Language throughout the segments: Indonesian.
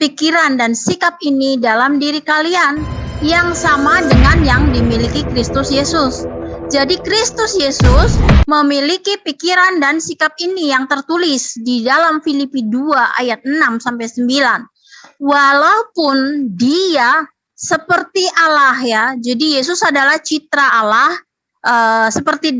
pikiran dan sikap ini dalam diri kalian yang sama dengan yang dimiliki Kristus Yesus. Jadi Kristus Yesus memiliki pikiran dan sikap ini yang tertulis di dalam Filipi 2 ayat 6 sampai 9. Walaupun dia seperti Allah ya. Jadi Yesus adalah citra Allah seperti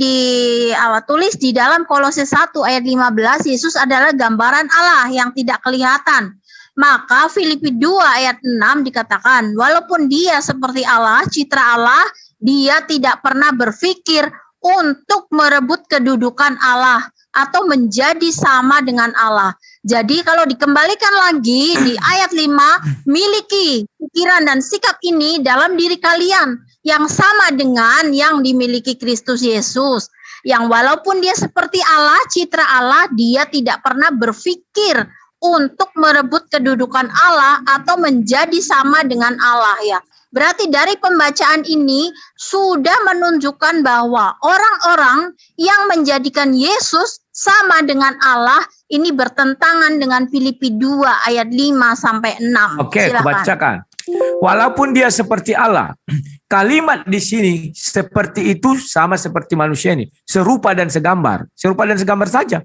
tulis di dalam Kolose 1 ayat 15, Yesus adalah gambaran Allah yang tidak kelihatan. Maka Filipi 2 ayat 6 dikatakan, walaupun dia seperti Allah, citra Allah, dia tidak pernah berpikir untuk merebut kedudukan Allah atau menjadi sama dengan Allah. Jadi kalau dikembalikan lagi di ayat 5, miliki pikiran dan sikap ini dalam diri kalian yang sama dengan yang dimiliki Kristus Yesus. Yang walaupun dia seperti Allah, citra Allah, dia tidak pernah berpikir untuk merebut kedudukan Allah atau menjadi sama dengan Allah ya. Berarti dari pembacaan ini sudah menunjukkan bahwa orang-orang yang menjadikan Yesus sama dengan Allah ini bertentangan dengan Filipi 2 ayat 5 sampai 6. Oke, bacakan. Walaupun dia seperti Allah, kalimat di sini seperti itu sama seperti manusia ini, serupa dan segambar saja.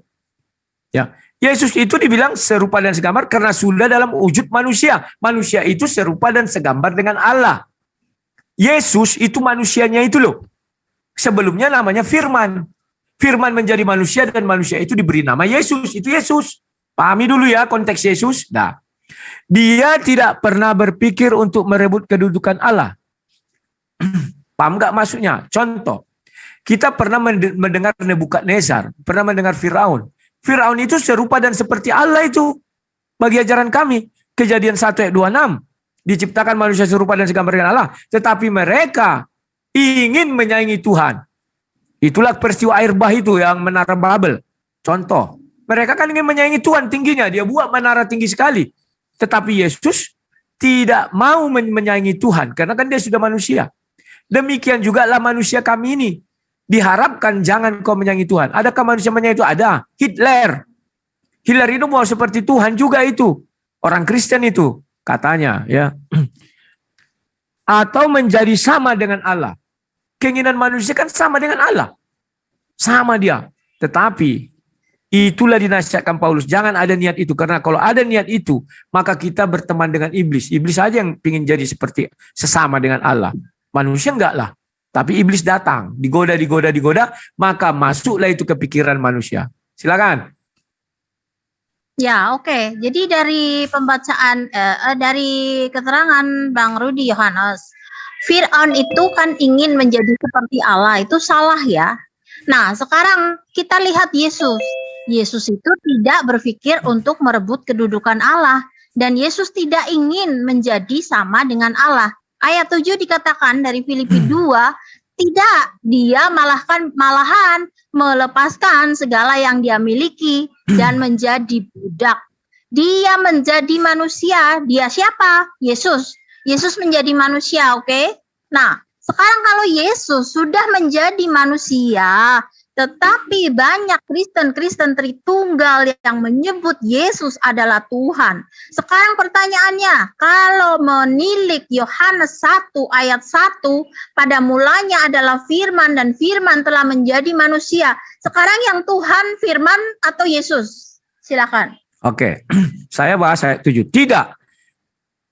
Ya, Yesus itu dibilang serupa dan segambar karena sudah dalam wujud manusia. Manusia itu serupa dan segambar dengan Allah. Yesus itu manusianya itu loh. Sebelumnya namanya Firman. Firman menjadi manusia dan manusia itu diberi nama Yesus. Itu Yesus. Pahami dulu ya konteks Yesus. Nah, dia tidak pernah berpikir untuk merebut kedudukan Allah. Paham gak maksudnya? Contoh, kita pernah mendengar Nebukadnezar, pernah mendengar Firaun. Firaun itu serupa dan seperti Allah itu. Bagi ajaran kami, Kejadian 1 ayat 26. Diciptakan manusia serupa dan segambar dengan Allah. Tetapi mereka ingin menyaingi Tuhan. Itulah peristiwa air bah itu yang menara Babel. Contoh, mereka kan ingin menyaingi Tuhan tingginya. Dia buat menara tinggi sekali. Tetapi Yesus tidak mau menyaingi Tuhan. Karena kan dia sudah manusia. Demikian juga lah manusia kami ini. Diharapkan jangan kau menyaingi Tuhan. Adakah manusia menyaingi itu? Ada. Hitler itu mau seperti Tuhan juga itu. Orang Kristen itu katanya ya. Atau menjadi sama dengan Allah. Keinginan manusia kan sama dengan Allah. Sama dia. Tetapi itulah dinasihatkan Paulus. Jangan ada niat itu. Karena kalau ada niat itu, maka kita berteman dengan iblis. Iblis saja yang ingin jadi seperti sesama dengan Allah. Manusia enggak lah. Tapi iblis datang, digoda, maka masuklah itu ke pikiran manusia. Silakan. Ya, oke. Jadi dari pembacaan, dari keterangan Bang Rudi Yohanes, Fir'aun itu kan ingin menjadi seperti Allah, itu salah ya. Nah, sekarang kita lihat Yesus. Yesus itu tidak berpikir untuk merebut kedudukan Allah. Dan Yesus tidak ingin menjadi sama dengan Allah. Ayat 7 dikatakan dari Filipi 2, tidak, dia malahan melepaskan segala yang dia miliki dan menjadi budak. Dia menjadi manusia. Dia siapa? Yesus. Yesus menjadi manusia, oke? Nah, sekarang kalau Yesus sudah menjadi manusia, tetapi banyak Kristen Tritunggal yang menyebut Yesus adalah Tuhan. Sekarang pertanyaannya, kalau menilik Yohanes 1 ayat 1, pada mulanya adalah Firman dan Firman telah menjadi manusia. Sekarang yang Tuhan Firman atau Yesus? Silakan. Oke, saya bahas ayat 7. Tidak,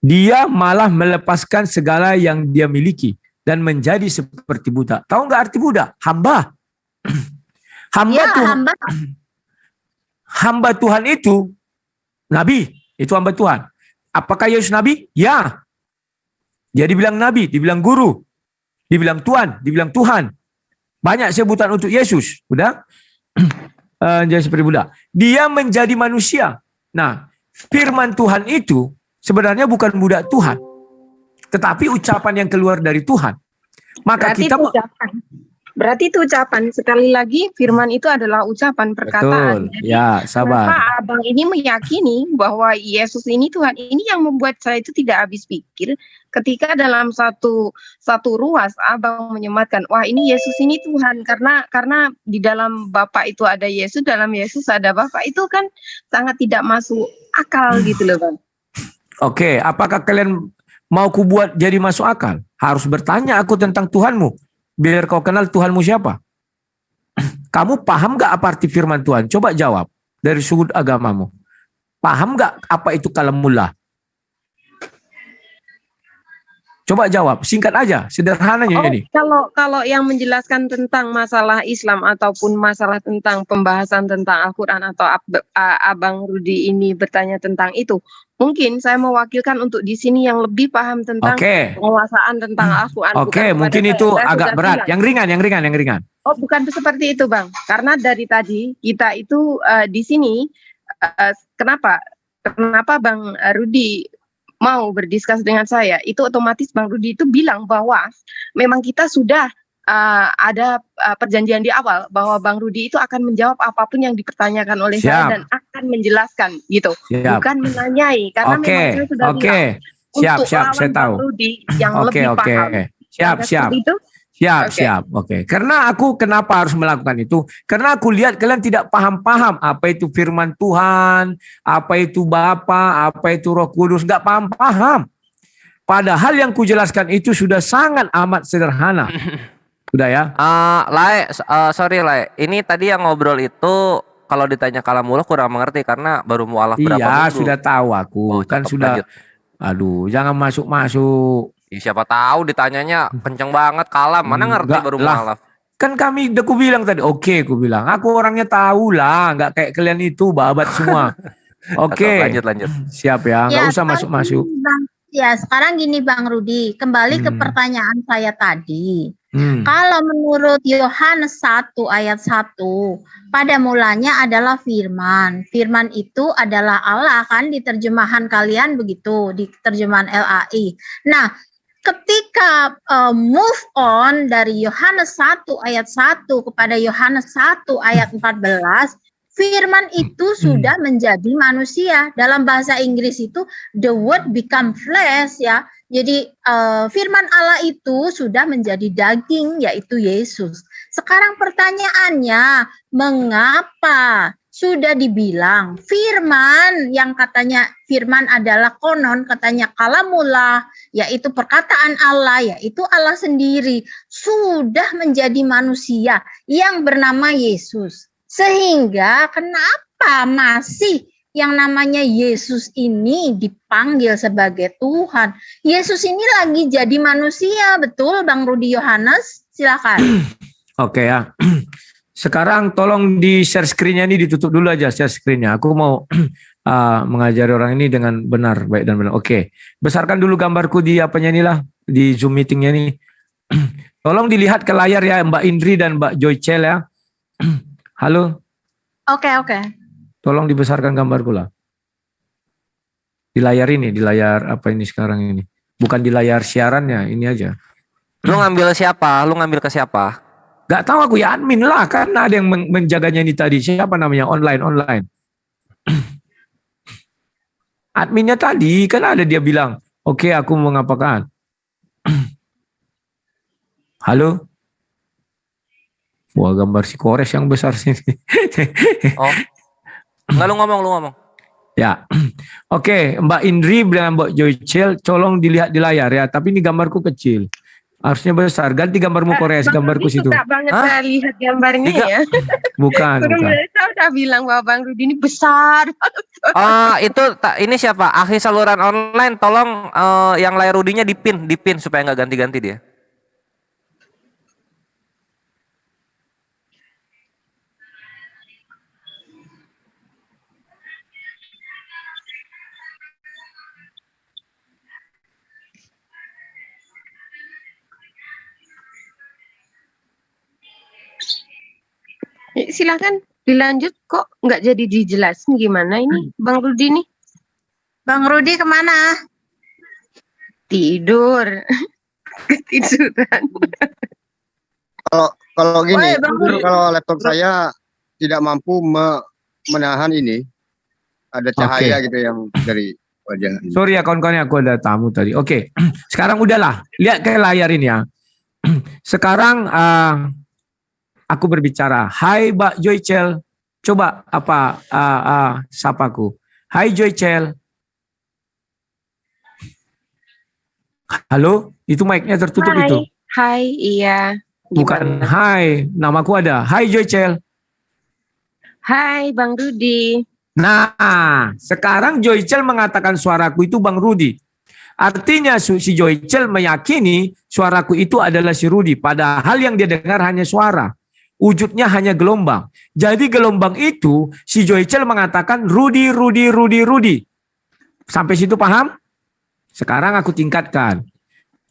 dia malah melepaskan segala yang dia miliki dan menjadi seperti budak. Tahu nggak arti budak? Hamba. Hamba Tuhan itu nabi, itu hamba Tuhan. Apakah Yesus nabi? Ya. Dia dibilang nabi, dibilang guru, dibilang Tuhan, dibilang Tuhan. Banyak sebutan untuk Yesus. Udah? Jadi seperti budak. Dia menjadi manusia. Nah, firman Tuhan itu sebenarnya bukan budak Tuhan, tetapi ucapan yang keluar dari Tuhan. Maka berarti kita Berarti itu ucapan. Sekali lagi, firman itu adalah ucapan, perkataan. Betul. Jadi, ya, sabar. Kenapa abang ini meyakini bahwa Yesus ini Tuhan? Ini yang membuat saya itu tidak habis pikir. Ketika dalam satu ruas abang menyematkan, wah ini Yesus ini Tuhan. Karena di dalam Bapa itu ada Yesus, dalam Yesus ada Bapa. Itu kan sangat tidak masuk akal gitu loh Bang. Oke, apakah kalian mau ku buat jadi masuk akal? Harus bertanya aku tentang Tuhanmu, biar kau kenal Tuhanmu siapa. Kamu paham gak apa arti firman Tuhan? Coba jawab dari sudut agamamu. Paham gak apa itu kalamullah? Coba jawab, singkat aja, sederhananya ini. Kalau yang menjelaskan tentang masalah Islam ataupun masalah tentang pembahasan tentang Al-Quran atau Abang Rudi ini bertanya tentang itu, mungkin saya mewakilkan untuk di sini yang lebih paham tentang penguasaan tentang Al-Quran. Oke, mungkin itu agak berat. Yang ringan. Oh, bukan seperti itu, Bang. Karena dari tadi kita itu di sini kenapa Bang Rudi mau berdiskusi dengan saya, itu otomatis Bang Rudi itu bilang bahwa memang kita sudah ada perjanjian di awal bahwa Bang Rudi itu akan menjawab apapun yang dipertanyakan oleh saya dan akan menjelaskan gitu. Bukan menanyai karena memang saya sudah bilang untuk lawan Bang Rudi yang lebih paham. Siap. Oke. Karena aku kenapa harus melakukan itu? Karena aku lihat kalian tidak paham-paham apa itu firman Tuhan, apa itu Bapa, apa itu Roh Kudus, nggak paham-paham. Padahal yang kujelaskan itu sudah sangat amat sederhana. Udah ya? Sorry Lai, ini tadi yang ngobrol itu kalau ditanya kalamullah kurang mengerti karena baru mualaf berapa minggu. Iya, sudah tahu aku. Kan sudah. Lanjut. Aduh, jangan masuk-masuk. Siapa tahu ditanyanya kenceng banget kalam, mana ngerti baru mualaf. Kan kami udah ku bilang tadi, ku bilang. Aku orangnya tahu lah, nggak kayak kalian itu babat semua. Oke. Lanjut. Siap ya, nggak usah masuk-masuk. Ya, sekarang gini Bang Rudi, kembali ke pertanyaan saya tadi. Kalau menurut Yohanes 1 ayat 1, pada mulanya adalah firman. Firman itu adalah Allah kan di terjemahan kalian begitu, di terjemahan LAI. Nah, ketika move on dari Yohanes 1 ayat 1 kepada Yohanes 1 ayat 14, firman itu sudah menjadi manusia. Dalam bahasa Inggris itu the word become flesh ya. Jadi firman Allah itu sudah menjadi daging, yaitu Yesus. Sekarang pertanyaannya, mengapa sudah dibilang firman yang katanya firman adalah konon, katanya kalamullah, yaitu perkataan Allah, yaitu Allah sendiri, sudah menjadi manusia yang bernama Yesus. Sehingga kenapa masih yang namanya Yesus ini dipanggil sebagai Tuhan? Yesus ini lagi jadi manusia, betul Bang Rudi Yohanes? Silakan. Oke ya. Sekarang tolong di share screen-nya ini ditutup dulu aja share screen-nya. Aku mau mengajari orang ini dengan benar, baik dan benar. Oke. Besarkan dulu gambarku di apanya inilah, di Zoom meeting-nya ini. Tolong dilihat ke layar ya Mbak Indri dan Mbak Joycel ya. Halo. Oke. Tolong dibesarkan gambarku lah. Di layar ini, di layar apa ini sekarang ini. Bukan di layar siarannya, ini aja. Lu ngambil siapa? Lu ngambil ke siapa? Gak tahu aku ya admin lah, karena ada yang menjaganya ini tadi. Siapa namanya? Online. Adminnya tadi, kan ada dia bilang, oke, aku mau ngapakan. Halo? Wah, gambar si Kores yang besar sini. Oh. Enggak, lu ngomong. Ya. Oke, Mbak Indri dan Mbak Joycel, tolong dilihat di layar ya. Tapi ini gambarku kecil. Harusnya besar. Ganti gambarmu Kores, gambarku situ. Suka banget saya lihat gambarnya ya. Bukan. Saya udah bilang bahwa Bang Rudi ini besar. Ini siapa? Ahli saluran online, tolong yang layar Rudinya dipin supaya nggak ganti-ganti dia. Silakan dilanjut, kok nggak jadi dijelasin gimana ini Bang Rudi nih? Bang Rudi kemana? Tidur. Ketiduran. Kalau gini, Bang Rudi. kalau laptop saya tidak mampu menahan ini, ada cahaya gitu yang dari wajah. Sorry ya kawan-kawan, aku ada tamu tadi. Oke, sekarang udahlah, lihat ke layar ini ya. Sekarang aku berbicara. Hai Mbak Joycel, coba sapaku. Hai Joycel. Halo, itu mic-nya tertutup itu. Hai, iya. Bukan Gimana? hai, namaku ada. Hai Joycel. Hai, Bang Rudi. Nah, sekarang Joycel mengatakan suaraku itu Bang Rudi. Artinya si Joycel meyakini suaraku itu adalah si Rudi. Padahal yang dia dengar hanya suara. Wujudnya hanya gelombang. Jadi gelombang itu si Joycel mengatakan Rudi, Rudi, Rudi, Rudi. Sampai situ paham? Sekarang aku tingkatkan.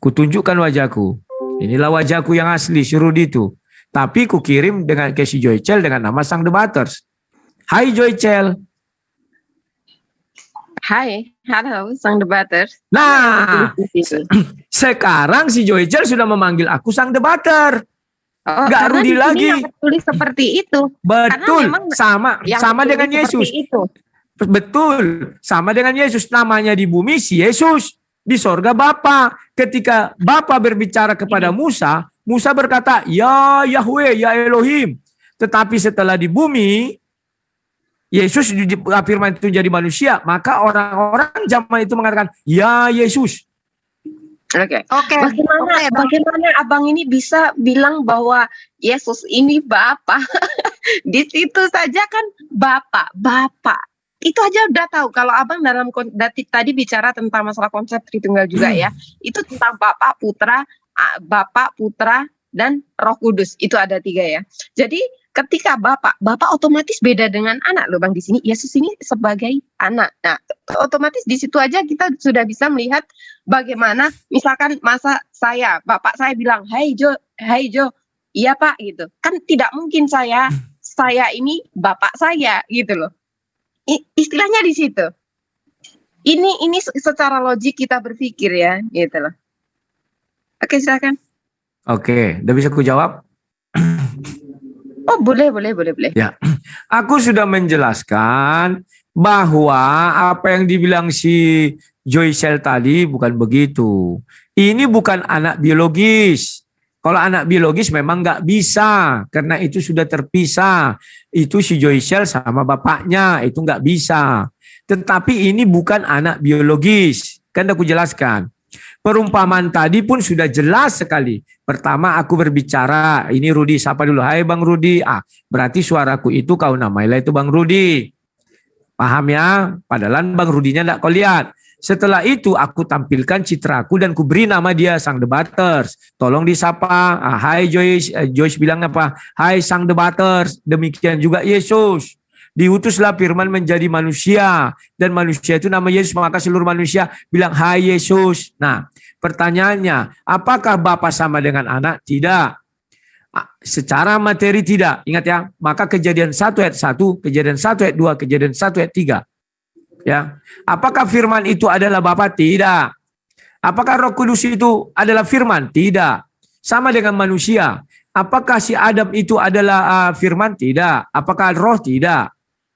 Kutunjukkan wajahku. Inilah wajahku yang asli, si Rudi itu. Tapi ku kirim dengan ke si Joycel dengan nama Sang Debaters. Hai Joycel. Hai, halo, Sang Debaters. Nah, sekarang si Joycel sudah memanggil aku Sang Debater. Oh, Nggak karena Rudi di sini lagi. yang tertulis seperti itu. Betul, memang yang sama tertulis dengan seperti Yesus. itu. Betul, sama dengan Yesus. Namanya di bumi si Yesus, di sorga Bapa. Ketika Bapa berbicara kepada Musa, Musa berkata, Ya Yahweh, Ya Elohim. Tetapi setelah di bumi, Yesus firman itu jadi manusia, maka orang-orang zaman itu mengatakan, Ya Yesus. Oke. Oke. Bagaimana abang ini bisa bilang bahwa Yesus ini Bapa? Di situ saja kan Bapak. Itu aja udah tahu. Kalau abang dalam tadi bicara tentang masalah konsep Tritunggal juga ya, itu tentang Bapak, Putra, dan Roh Kudus. Itu ada 3 ya. Jadi ketika Bapak otomatis beda dengan anak loh Bang di sini. Yesus ini sebagai anak. Nah, otomatis di situ aja kita sudah bisa melihat bagaimana misalkan Bapak saya bilang, "Hai Jo, iya Pak," gitu. Kan tidak mungkin saya ini Bapak saya gitu loh. Istilahnya di situ. Ini secara logik kita berpikir ya, gitu loh. Oke, silakan. Oke, udah bisa ku jawab? Oh, boleh. Ya, aku sudah menjelaskan bahwa apa yang dibilang si Joycel tadi bukan begitu. Ini bukan anak biologis. Kalau anak biologis memang nggak bisa, karena itu sudah terpisah. Itu si Joycel sama bapaknya, itu nggak bisa. Tetapi ini bukan anak biologis. Kan aku jelaskan. Perumpamaan tadi pun sudah jelas sekali. Pertama aku berbicara, ini Rudi, sapa dulu. Hai Bang Rudi. Berarti suaraku itu kau namailah itu Bang Rudi. Paham ya? Padahal Bang Rudinya enggak kau lihat. Setelah itu aku tampilkan citraku dan ku beri nama dia Sang Debaters. Tolong disapa. Hai Joyce. Joyce bilang apa? Hai Sang Debaters. Demikian juga Yesus. Diutuslah firman menjadi manusia. Dan manusia itu nama Yesus. Maka seluruh manusia bilang hai Yesus. Nah, pertanyaannya, apakah Bapa sama dengan anak? Tidak. Secara materi tidak. Ingat ya, maka Kejadian 1 ayat 1, Kejadian 1 ayat 2, Kejadian 1 ayat 3. Ya. Apakah firman itu adalah Bapa? Tidak. Apakah Roh Kudus itu adalah firman? Tidak. Sama dengan manusia. Apakah si Adam itu adalah firman? Tidak. Apakah roh? Tidak.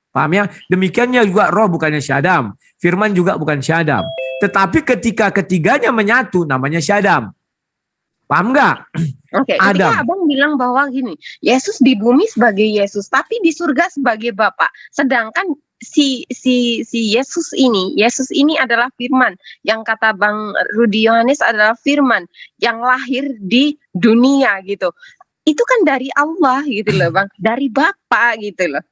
Paham ya? Demikiannya juga roh bukannya si Adam. Firman juga bukan si Adam. Tetapi ketika ketiganya menyatu namanya si Adam. Paham nggak? Oke, ketika abang bilang bahwa gini, Yesus di bumi sebagai Yesus, tapi di surga sebagai Bapa. Sedangkan si Yesus ini adalah firman. Yang kata Bang Rudi Yohanes adalah firman yang lahir di dunia gitu. Itu kan dari Allah gitu loh Bang, dari Bapa gitu loh.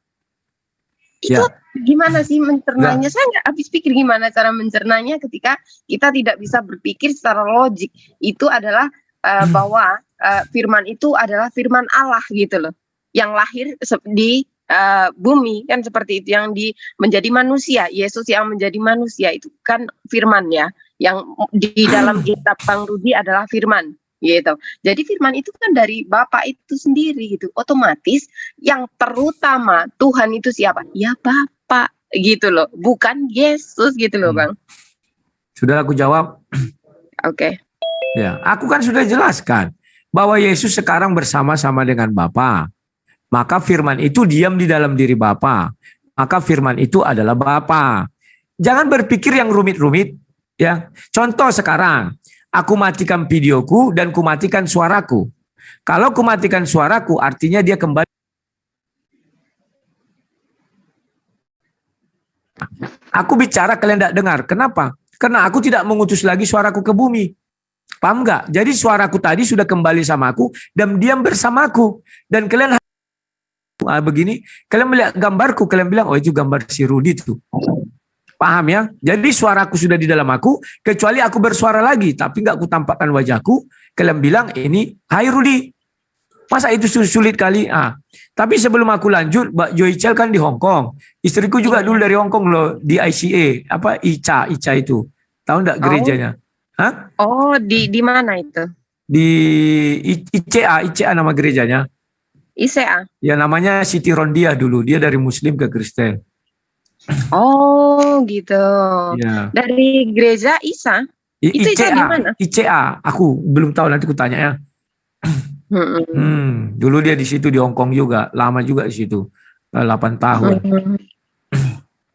Itu gimana sih mencernanya? Saya nggak habis pikir gimana cara mencernanya ketika kita tidak bisa berpikir secara logik. Itu adalah bahwa firman itu adalah firman Allah gitu loh, yang lahir di bumi kan seperti itu, yang menjadi manusia. Yesus yang menjadi manusia itu kan firman ya, yang di dalam kitab Bang Rudi adalah firman gitu. Jadi firman itu kan dari Bapa itu sendiri gitu. Otomatis yang terutama Tuhan itu siapa? Ya Bapa gitu loh, bukan Yesus gitu loh Bang. Sudah aku jawab. Oke. Ya, aku kan sudah jelaskan bahwa Yesus sekarang bersama-sama dengan Bapa. Maka firman itu diam di dalam diri Bapa. Maka firman itu adalah Bapa. Jangan berpikir yang rumit-rumit ya. Contoh sekarang, aku matikan videoku dan ku matikan suaraku. Kalau ku matikan suaraku artinya dia kembali. Aku bicara kalian tidak dengar. Kenapa? Karena aku tidak mengutus lagi suaraku ke bumi. Paham nggak? Jadi suaraku tadi sudah kembali sama aku dan diam bersamaku. Dan kalian begini, kalian melihat gambarku, kalian bilang, oh itu gambar si Rudi itu. Paham ya? Jadi suaraku sudah di dalam aku, kecuali aku bersuara lagi, tapi nggak aku tampakkan wajahku. Kalian bilang ini, hai Rudi. Masa itu sulit kali? Tapi sebelum aku lanjut, Mbak Joycel kan di Hong Kong. Istriku juga dulu dari Hong Kong loh, di ICA, ICA itu. Tahu nggak gerejanya? Hah? Oh, di mana itu? Di ICA nama gerejanya. ICA. Ya namanya Siti Rondia dulu. Dia dari Muslim ke Kristen. Oh, gitu. Ya. Dari gereja Isa. Itu ICA di mana? ICA. Aku belum tahu, nanti aku tanya ya. Dulu dia di situ di Hong Kong juga, lama juga di situ. 8 tahun.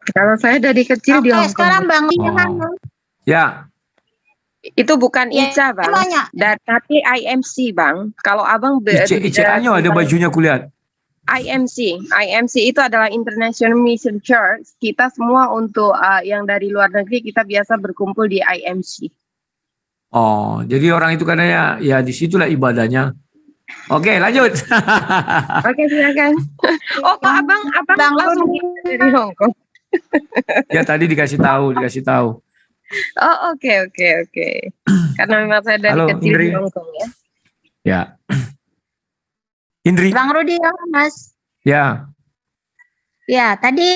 Kalau saya dari kecil di Hong Kong. Sekarang Bang Ya. Itu bukan ICA, Bang. Tapi IMC, Bang. Kalau Abang ICA-nya ada bajunya kulihat. IMC itu adalah International Mission Church. Kita semua untuk yang dari luar negeri kita biasa berkumpul di IMC. Oh, jadi orang itu katanya ya disitulah ibadahnya. Oke, lanjut. Oke, silakan. Oh, kok abang langsung dari Hong Kong? Ya tadi dikasih tahu. Oh, oke. Karena memang saya dari Halo, kecil Indri. di Hong Kong ya. Ya. Indri. Bang Rudi Yohanes. Ya. Ya, tadi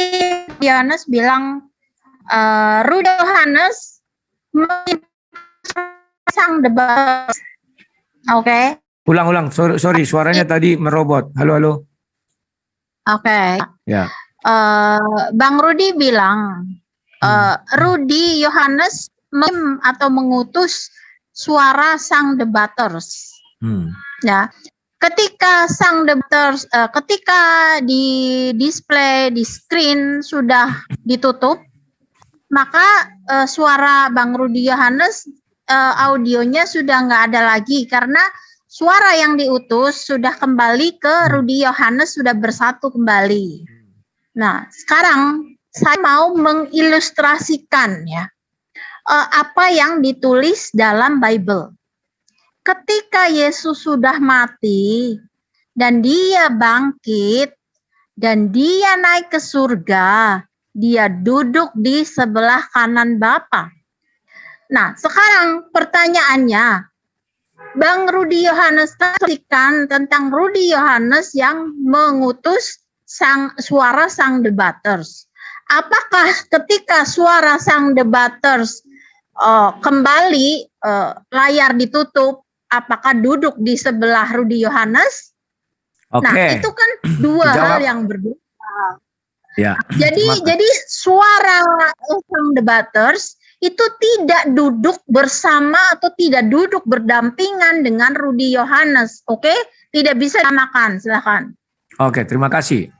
Yohanes bilang Rudi Yohanes sang debat. Oke. Ulang. Sorry, suaranya tadi merobot. Halo. Oke. Ya. Bang Rudi bilang Rudi Yohanes mengutus suara sang debaters. Ya. Ketika sang debaters, ketika di display di screen sudah ditutup, maka suara Bang Rudi Yohanes audionya sudah nggak ada lagi karena suara yang diutus sudah kembali ke Rudi Yohanes, sudah bersatu kembali. Nah, sekarang saya mau mengilustrasikan ya apa yang ditulis dalam Bible. Ketika Yesus sudah mati dan dia bangkit dan dia naik ke surga, dia duduk di sebelah kanan Bapa. Nah, sekarang pertanyaannya, Bang Rudi Yohanes kasihkan tentang Rudi Yohanes yang mengutus suara sang debaters. Apakah ketika suara sang debaters kembali layar ditutup, apakah duduk di sebelah Rudi Yohanes? Oke. Nah, itu kan dua hal yang berbeda. Ya. Jadi suara sang debaters itu tidak duduk bersama atau tidak duduk berdampingan dengan Rudi Yohanes. Oke? Tidak bisa disamakan. Silakan. Oke, terima kasih.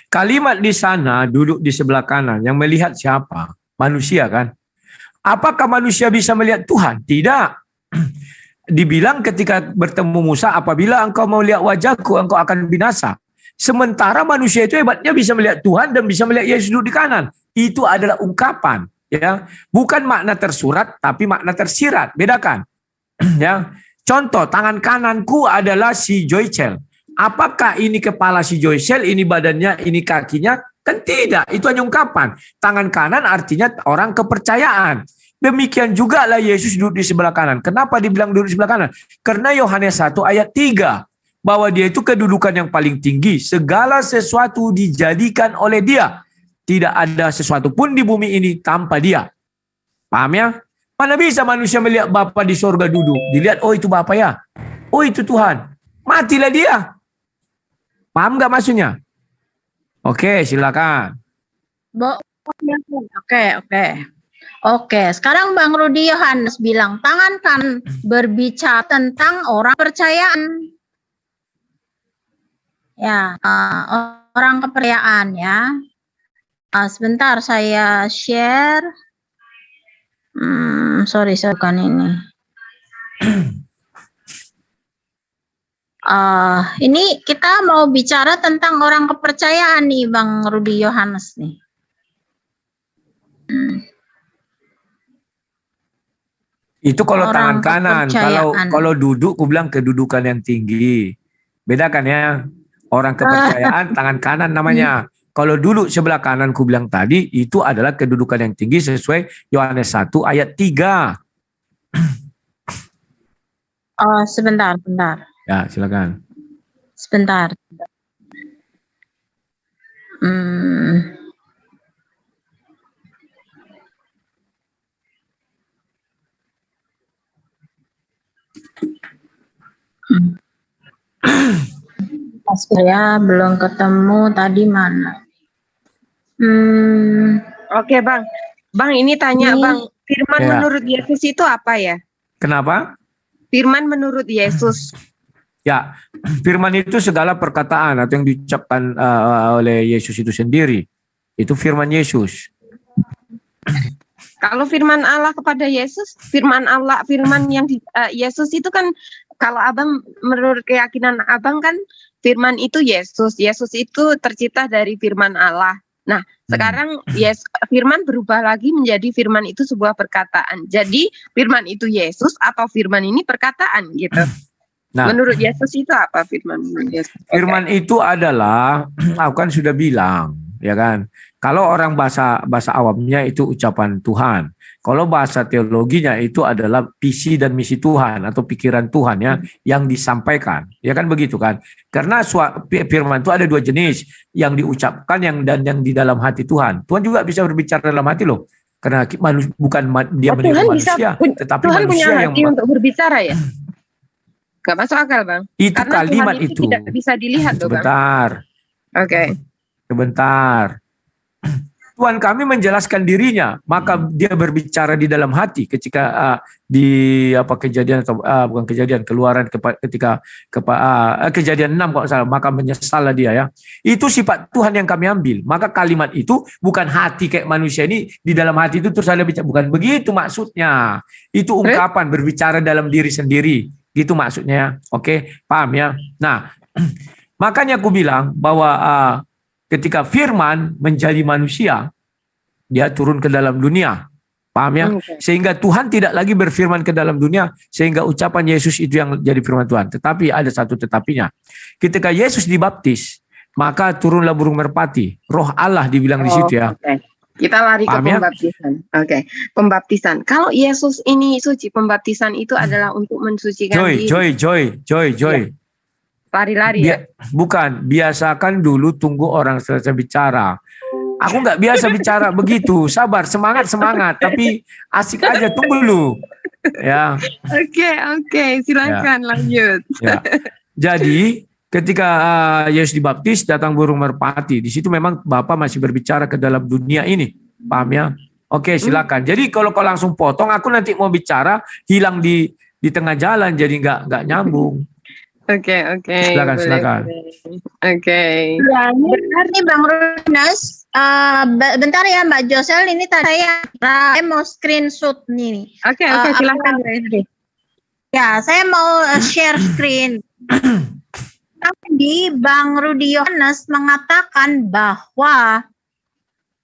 Kalimat di sana duduk di sebelah kanan, yang melihat siapa? Manusia kan? Apakah manusia bisa melihat Tuhan? Tidak. Dibilang ketika bertemu Musa, apabila engkau mau lihat wajahku, engkau akan binasa. Sementara manusia itu hebatnya bisa melihat Tuhan dan bisa melihat Yesus duduk di kanan. Itu adalah ungkapan, ya. Bukan makna tersurat, tapi makna tersirat. Bedakan. Ya. Contoh, tangan kananku adalah si Joycel. Apakah ini kepala si Joycel, ini badannya, ini kakinya? Kan tidak, itu hanya ungkapan. Tangan kanan artinya orang kepercayaan. Demikian juga lah Yesus duduk di sebelah kanan. Kenapa dibilang duduk di sebelah kanan? Karena Yohanes 1 ayat 3. Bahwa dia itu kedudukan yang paling tinggi. Segala sesuatu dijadikan oleh dia. Tidak ada sesuatu pun di bumi ini tanpa dia. Paham ya? Mana bisa manusia melihat Bapa di sorga duduk. Dilihat, oh itu Bapa ya. Oh itu Tuhan. Matilah dia. Paham nggak maksudnya? Oke, silakan. Oke, sekarang Bang Rudi Yohanes bilang tangan kan berbicara tentang orang percayaan. Ya, orang kepercayaan ya. Sebentar saya share. Sorry, bukan ini. Ini kita mau bicara tentang orang kepercayaan nih, Bang Rudi Yohanes nih. Itu kalau tangan Orang kanan. kepercayaan. Kalau duduk, ku bilang kedudukan yang tinggi. Beda kan ya? Orang kepercayaan tangan kanan namanya. Kalau duduk sebelah kanan, ku bilang tadi, itu adalah kedudukan yang tinggi sesuai Yohanes 1 ayat 3. Oh, sebentar. Ya, silakan. Sebentar. Saya belum ketemu tadi mana. Oke, Bang. Bang, ini tanya, Ini- Bang. Firman Ya. menurut Yesus itu apa ya? Kenapa? Firman menurut Yesus. Ya, firman itu segala perkataan atau yang diucapkan oleh Yesus itu sendiri. Itu firman Yesus. Kalau firman Allah kepada Yesus, firman Allah, firman yang Yesus itu kan, kalau Abang, menurut keyakinan Abang kan, firman itu Yesus. Yesus itu tercipta dari firman Allah. Nah, sekarang firman berubah lagi menjadi firman itu sebuah perkataan. Jadi, firman itu Yesus atau firman ini perkataan gitu. Nah, Menurut Yesus itu apa firman menurut Yesus? firman itu adalah, aku kan sudah bilang, ya kan. Kalau orang bahasa awamnya itu ucapan Tuhan. Kalau bahasa teologinya itu adalah visi dan misi Tuhan atau pikiran Tuhan ya yang disampaikan. Ya kan begitu kan? Karena firman itu ada dua jenis, yang diucapkan dan yang di dalam hati Tuhan. Tuhan juga bisa berbicara dalam hati loh. Karena bukan dia meniru Tuhan manusia, tetapi Tuhan punya manusia yang hati untuk berbicara ya? Gak masuk akal, Bang. itu Karena kalimat Tuhan itu. tidak bisa dilihat loh, Bang. Oke. Sebentar. Tuhan kami menjelaskan dirinya, maka dia berbicara di dalam hati ketika di kejadian atau bukan kejadian, keluaran ketika kejadian 6 kalau salah, maka menyesallah dia ya. Itu sifat Tuhan yang kami ambil. Maka kalimat itu bukan hati kayak manusia ini di dalam hati itu terus ada bicara, bukan begitu maksudnya. Itu ungkapan berbicara dalam diri sendiri. Gitu maksudnya. Oke, paham ya? Nah, makanya aku bilang bahwa ketika firman menjadi manusia, dia turun ke dalam dunia. Paham ya? Sehingga Tuhan tidak lagi berfirman ke dalam dunia, sehingga ucapan Yesus itu yang jadi firman Tuhan. Tetapi ada satu tetapinya. Ketika Yesus dibaptis, maka turunlah burung merpati. Roh Allah dibilang di situ ya. Okay. Kita lari ke pembaptisan. Oke. Pembaptisan. Kalau Yesus ini suci, pembaptisan itu adalah untuk mensucikan diri. Joy. Lari-lari ya? Bukan, biasakan dulu tunggu orang selesai bicara. Aku nggak biasa bicara begitu. Sabar, semangat. Tapi asik aja, tunggu dulu. Ya. Oke. Silakan lanjut. Ya. Jadi ketika Yesus dibaptis, datang burung merpati. Di situ memang Bapa masih berbicara ke dalam dunia ini. Paham ya? Oke, silakan. Jadi kalau kau langsung potong, aku nanti mau bicara hilang di tengah jalan, jadi nggak nyambung. Oke. Silakan. Oke. Ya, ini Bang Runas, bentar ya Mbak Josel, ini tadi saya mau screenshot nih. Oke, silakan. Ya, saya mau share screen. Tadi Bang Rudi Yohanes mengatakan bahwa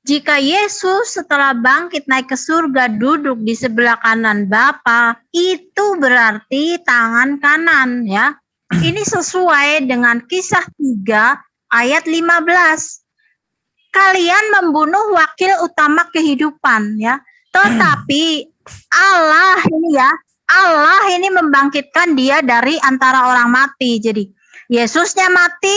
jika Yesus setelah bangkit naik ke surga duduk di sebelah kanan Bapa, itu berarti tangan kanan ya. Ini sesuai dengan Kisah 3 ayat 15. Kalian membunuh wakil utama kehidupan ya. Tetapi Allah ini membangkitkan dia dari antara orang mati. Jadi Yesusnya mati,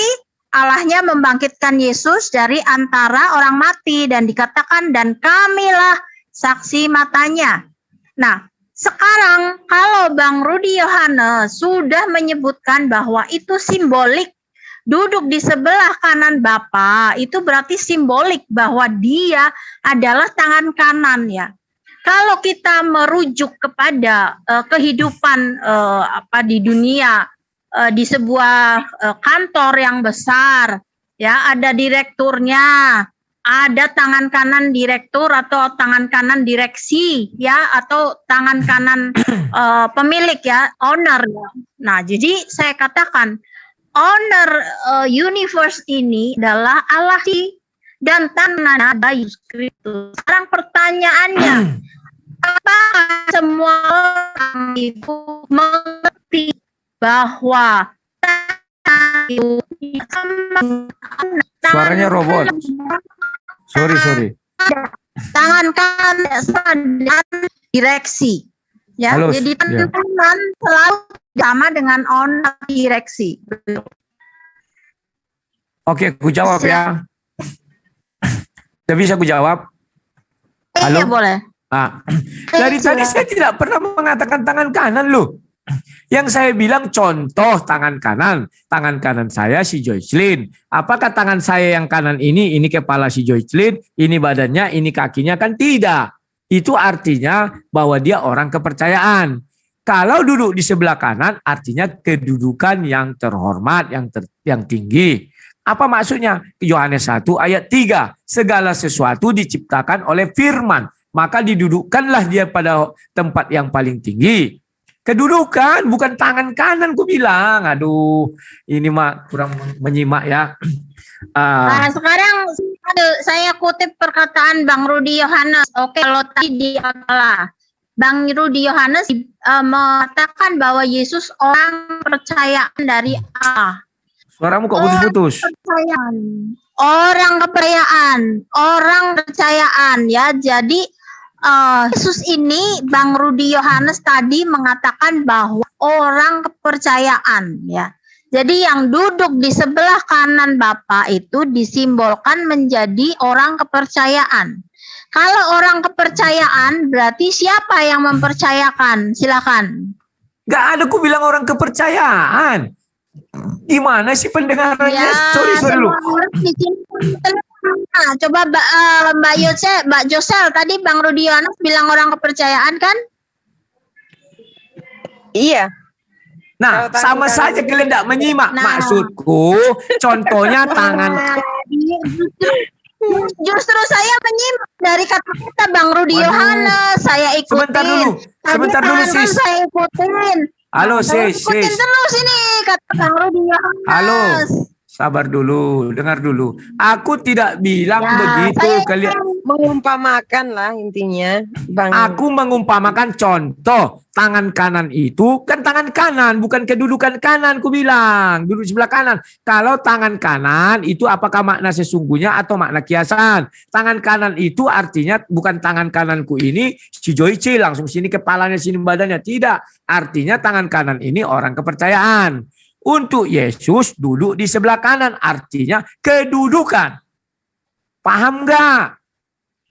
Allahnya membangkitkan Yesus dari antara orang mati, dan dikatakan dan kamilah saksi matanya. Nah, sekarang kalau Bang Rudi Yohanes sudah menyebutkan bahwa itu simbolik, duduk di sebelah kanan Bapa, itu berarti simbolik bahwa dia adalah tangan kanan ya. Kalau kita merujuk kepada kehidupan di dunia, di sebuah kantor yang besar, ya ada direkturnya, ada tangan kanan direktur atau tangan kanan direksi, ya atau tangan kanan pemilik ya, owner. Ya. Nah, jadi saya katakan owner universe ini adalah Allah dan tangan Yesus Kristus. Sekarang pertanyaannya, apakah semua itu mengerti bahwa Suaranya robot. Sorry. tangan kanan dan direksi. Ya, Halo, jadi ya. tangan selalu sama dengan direksi. Oke, ku jawab ya. Tidak bisa ku jawab. Halo? Iya boleh. Nah, dari tadi saya tidak pernah mengatakan tangan kanan loh. Yang saya bilang contoh tangan kanan saya si Joycelyn. Apakah tangan saya yang kanan ini kepala si Joycelyn, ini badannya, ini kakinya? Kan tidak. Itu artinya bahwa dia orang kepercayaan. Kalau duduk di sebelah kanan artinya kedudukan yang terhormat, yang tinggi. Apa maksudnya? Yohanes 1 ayat 3. Segala sesuatu diciptakan oleh firman. Maka didudukkanlah dia pada tempat yang paling tinggi. Kedudukan, bukan tangan kanan ku bilang. Aduh, ini mah kurang menyimak ya. Nah, sekarang saya kutip perkataan Bang Rudi Yohanes. Oke, kalau tadi adalah Bang Rudi Yohanes mengatakan bahwa Yesus orang kepercayaan dari Allah. Suaramu kok putus-putus? Orang kepercayaan ya. Jadi Yesus ini Bang Rudi Yohanes tadi mengatakan bahwa orang kepercayaan ya. Jadi yang duduk di sebelah kanan Bapak itu disimbolkan menjadi orang kepercayaan. Kalau orang kepercayaan berarti siapa yang mempercayakan? Silakan. Gak ada ku bilang orang kepercayaan. Gimana sih pendengarannya? Ya, Sorry lu. Nah, coba Mbak Josel tadi Bang Rudi Yohanes bilang orang kepercayaan kan? Iya. Nah, sama saja kalian tidak menyimak. Maksudku, contohnya tangan. Justru saya menyimak dari kata-kata Bang Rudi Yohanes. Saya ikutin. Sebentar dulu sis. Saya ikutin. Halo sis. Ikutin terus ini kata Bang Rudi Yohanes. Halo. Sabar dulu, dengar dulu. Aku tidak bilang begitu kalian. Mengumpamakan lah intinya, Bang. Aku mengumpamakan contoh tangan kanan itu kan tangan kanan, bukan kedudukan kanan. Ku bilang duduk sebelah kanan. Kalau tangan kanan itu apakah makna sesungguhnya atau makna kiasan? Tangan kanan itu artinya bukan tangan kananku ini si Joyce langsung sini kepalanya sini badannya, tidak. Artinya tangan kanan ini orang kepercayaan. Untuk Yesus duduk di sebelah kanan artinya kedudukan. Paham nggak?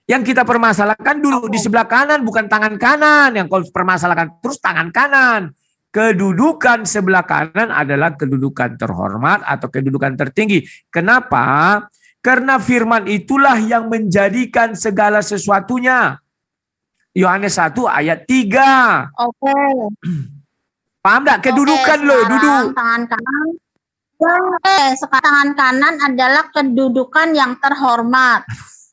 Yang kita permasalahkan duduk di sebelah kanan bukan tangan kanan. Yang kau permasalahkan terus tangan kanan. Kedudukan sebelah kanan adalah kedudukan terhormat atau kedudukan tertinggi. Kenapa? Karena firman itulah yang menjadikan segala sesuatunya. Yohanes 1 ayat 3. Oke. Paham enggak? Kedudukan lo, duduk. Tangan kanan. Sekarang tangan kanan adalah kedudukan yang terhormat.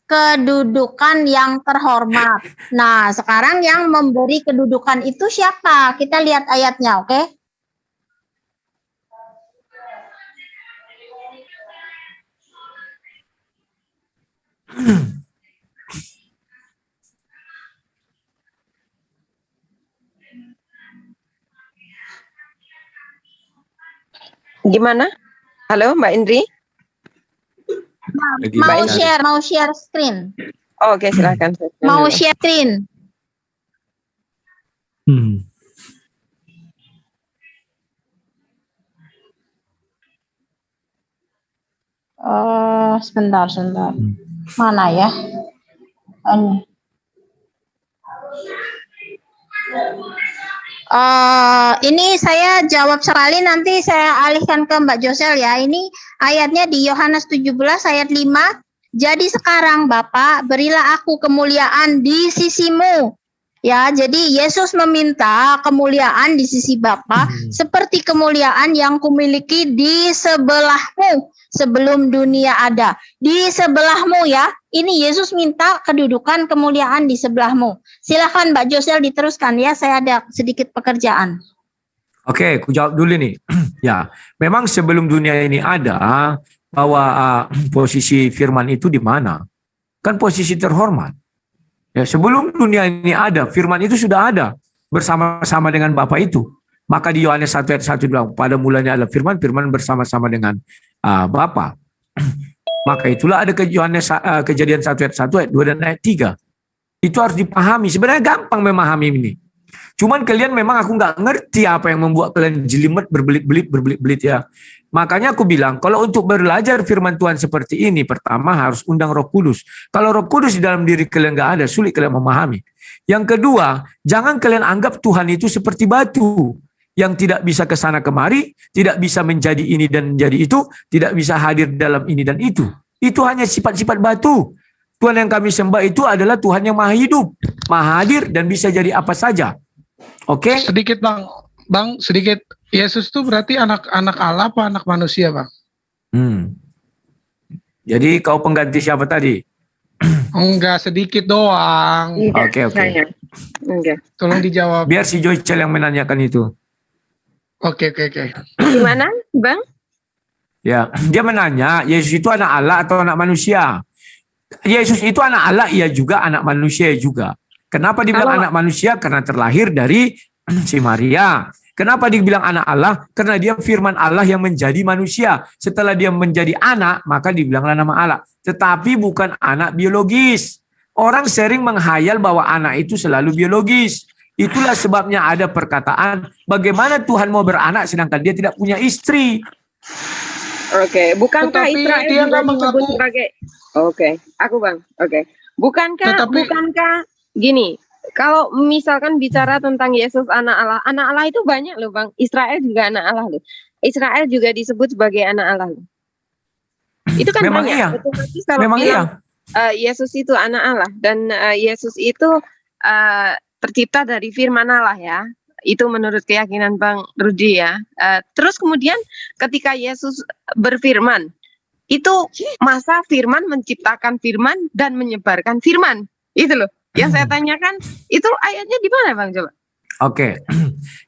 Kedudukan yang terhormat. Nah, sekarang yang memberi kedudukan itu siapa? Kita lihat ayatnya, oke? Gimana? Halo Mbak Indri? Mau share screen. Oh, oke, silakan. Mau share screen. Sebentar. Mana ya? Ini saya jawab sekali, nanti saya alihkan ke Mbak Josel ya. Ini ayatnya di Yohanes 17 ayat 5. Jadi sekarang Bapak, berilah aku kemuliaan di sisimu. Ya, jadi Yesus meminta kemuliaan di sisi Bapa seperti kemuliaan yang kumiliki di sebelahmu sebelum dunia ada. Di sebelahmu ya. Ini Yesus minta kedudukan kemuliaan di sebelahmu. Silakan Mbak Josel diteruskan ya, saya ada sedikit pekerjaan. Oke, aku jawab dulu nih. Ya, memang sebelum dunia ini ada, bahwa posisi firman itu di mana? Kan posisi terhormat. Ya, sebelum dunia ini ada, firman itu sudah ada. bersama-sama dengan Bapa itu. Maka di Yohanes 1 ayat 1 bilang, pada mulanya adalah firman, firman bersama-sama dengan Bapa. Maka itulah ada Kejadian 1 ayat 1, ayat 2 dan ayat 3. Itu harus dipahami. Sebenarnya gampang memahami ini. Cuman kalian memang aku nggak ngerti apa yang membuat kalian jelimet berbelit-belit ya. Makanya aku bilang, kalau untuk belajar firman Tuhan seperti ini, pertama harus undang Roh Kudus. Kalau Roh Kudus di dalam diri kalian nggak ada, sulit kalian memahami. Yang kedua, jangan kalian anggap Tuhan itu seperti batu yang tidak bisa ke sana kemari, tidak bisa menjadi ini dan menjadi itu, tidak bisa hadir dalam ini dan itu. Itu hanya sifat-sifat batu. Tuhan yang kami sembah itu adalah Tuhan yang maha hidup, maha hadir dan bisa jadi apa saja. Oke? Sedikit Bang, sedikit. Yesus itu berarti anak Allah apa anak manusia, Bang? Jadi kau pengganti siapa tadi? Enggak, sedikit doang. Oke. Enggak. Tolong dijawab. Biar si Joycel yang menanyakan itu. Oke. Gimana, Bang? Ya, dia menanya, Yesus itu anak Allah atau anak manusia? Yesus itu anak Allah, ia juga anak manusia juga. Kenapa dibilang anak manusia? Karena terlahir dari si Maria. Kenapa dibilang anak Allah? Karena dia firman Allah yang menjadi manusia. Setelah dia menjadi anak, maka dibilanglah nama Allah. Tetapi bukan anak biologis. Orang sering menghayal bahwa anak itu selalu biologis. Itulah sebabnya ada perkataan, bagaimana Tuhan mau beranak sedangkan dia tidak punya istri. Oke, bukankah Tetapi Israel dia juga nggak disebut mengaku. sebagai aku Bang. Oke. Bukankah gini, kalau misalkan bicara tentang Yesus anak Allah itu banyak loh Bang. Israel juga anak Allah loh. Israel juga disebut sebagai anak Allah loh. Itu kan Memang banyak. iya. Otomatis kalau Memang bilang iya. Yesus itu anak Allah dan Yesus itu tercipta dari firman Allah ya. Itu menurut keyakinan Bang Rudi ya. Terus kemudian ketika Yesus berfirman, itu masa firman menciptakan firman dan menyebarkan firman. Itu loh. Yang saya tanyakan, itu ayatnya di mana Bang coba? Oke.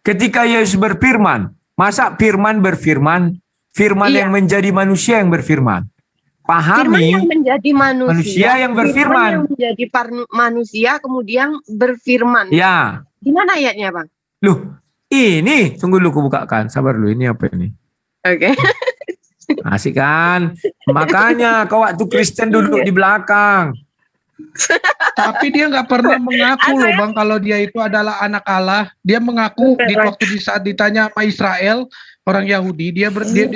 Ketika Yesus berfirman, masa firman berfirman, firman Iya. yang menjadi manusia yang berfirman. Firman Pahami, yang menjadi manusia. manusia yang berfirman. Firman yang menjadi manusia kemudian berfirman. Ya. Di mana ayatnya Bang? Loh, ini tunggu dulu aku bukakan. Sabar dulu, ini apa ini? Oke. Asik kan? Makanya kau waktu Kristen duduk di belakang. Tapi dia nggak pernah mengaku loh Bang kalau dia itu adalah anak Allah. Dia mengaku di saat ditanya sama Israel, orang Yahudi, dia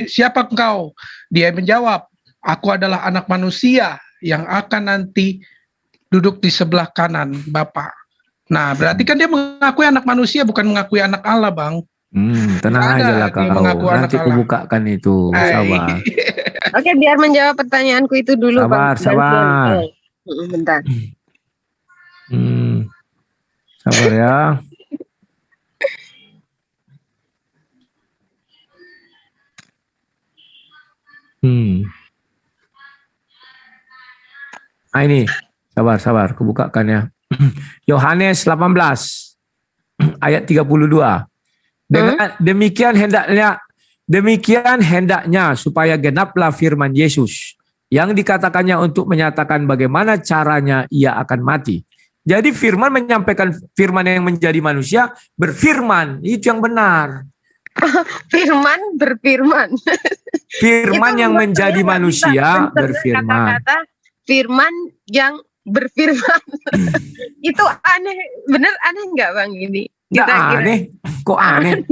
siapa engkau? Dia menjawab, aku adalah anak manusia yang akan nanti duduk di sebelah kanan Bapa. Nah, berarti kan dia mengakui anak manusia, bukan mengakui anak Allah, Bang. Tenang Ada aja lah dia mengaku kau. anak Nanti aku Allah. bukakan itu. Sabar. Oke, biar menjawab pertanyaanku itu dulu Bang. Sabar. Bentar. Sabar ya. Ini, sabar, kebukakan ya. Yohanes 18 ayat 32. Dengan demikian hendaknya supaya genaplah firman Yesus yang dikatakannya untuk menyatakan bagaimana caranya ia akan mati. Jadi firman menyampaikan firman yang menjadi manusia berfirman, itu yang benar. Firman berfirman. Firman Itu yang membuat menjadi saya nggak manusia bisa mencerna berfirman. Kata-kata firman yang berfirman. Itu aneh, bener aneh nggak Bang ini? Nggak aneh, kok aneh?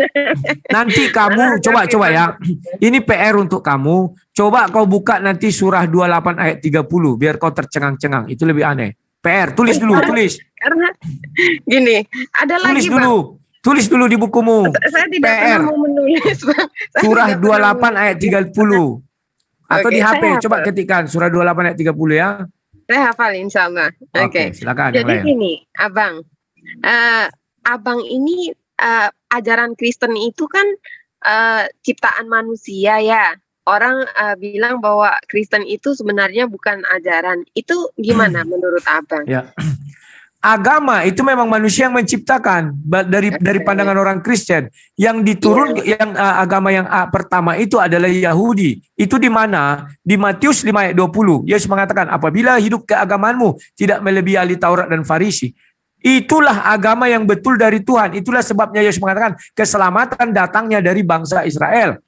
Nanti kamu coba ya. Ini PR untuk kamu. Coba kau buka nanti surah 28 ayat 30 biar kau tercengang-cengang. Itu lebih aneh. PR, tulis dulu, tulis. Karena gini, ada Tulis lagi dulu. Bang. Tulis dulu di bukumu. Saya tidak PR. pernah mau menulis Bang. Saya Surah tidak pernah 28 ayat 30. Atau Oke, di HP, saya coba hafal. ketikkan surah 28 ayat 30 ya. Saya hafal insya Allah. Oke. Silakan yang Jadi lain. gini, Abang ini ajaran Kristen itu kan ciptaan manusia ya. Orang bilang bahwa Kristen itu sebenarnya bukan ajaran. Itu gimana menurut Abang? Ya. Agama itu memang manusia yang menciptakan dari pandangan orang Kristen. Yang diturun yang agama yang pertama itu adalah Yahudi. Itu di mana? Di Matius 5 ayat 20. Yesus mengatakan, apabila hidup keagamanmu tidak melebihi ahli Taurat dan Farisi, Itulah agama yang betul dari Tuhan. Itulah sebabnya Yesus mengatakan keselamatan datangnya dari bangsa Israel.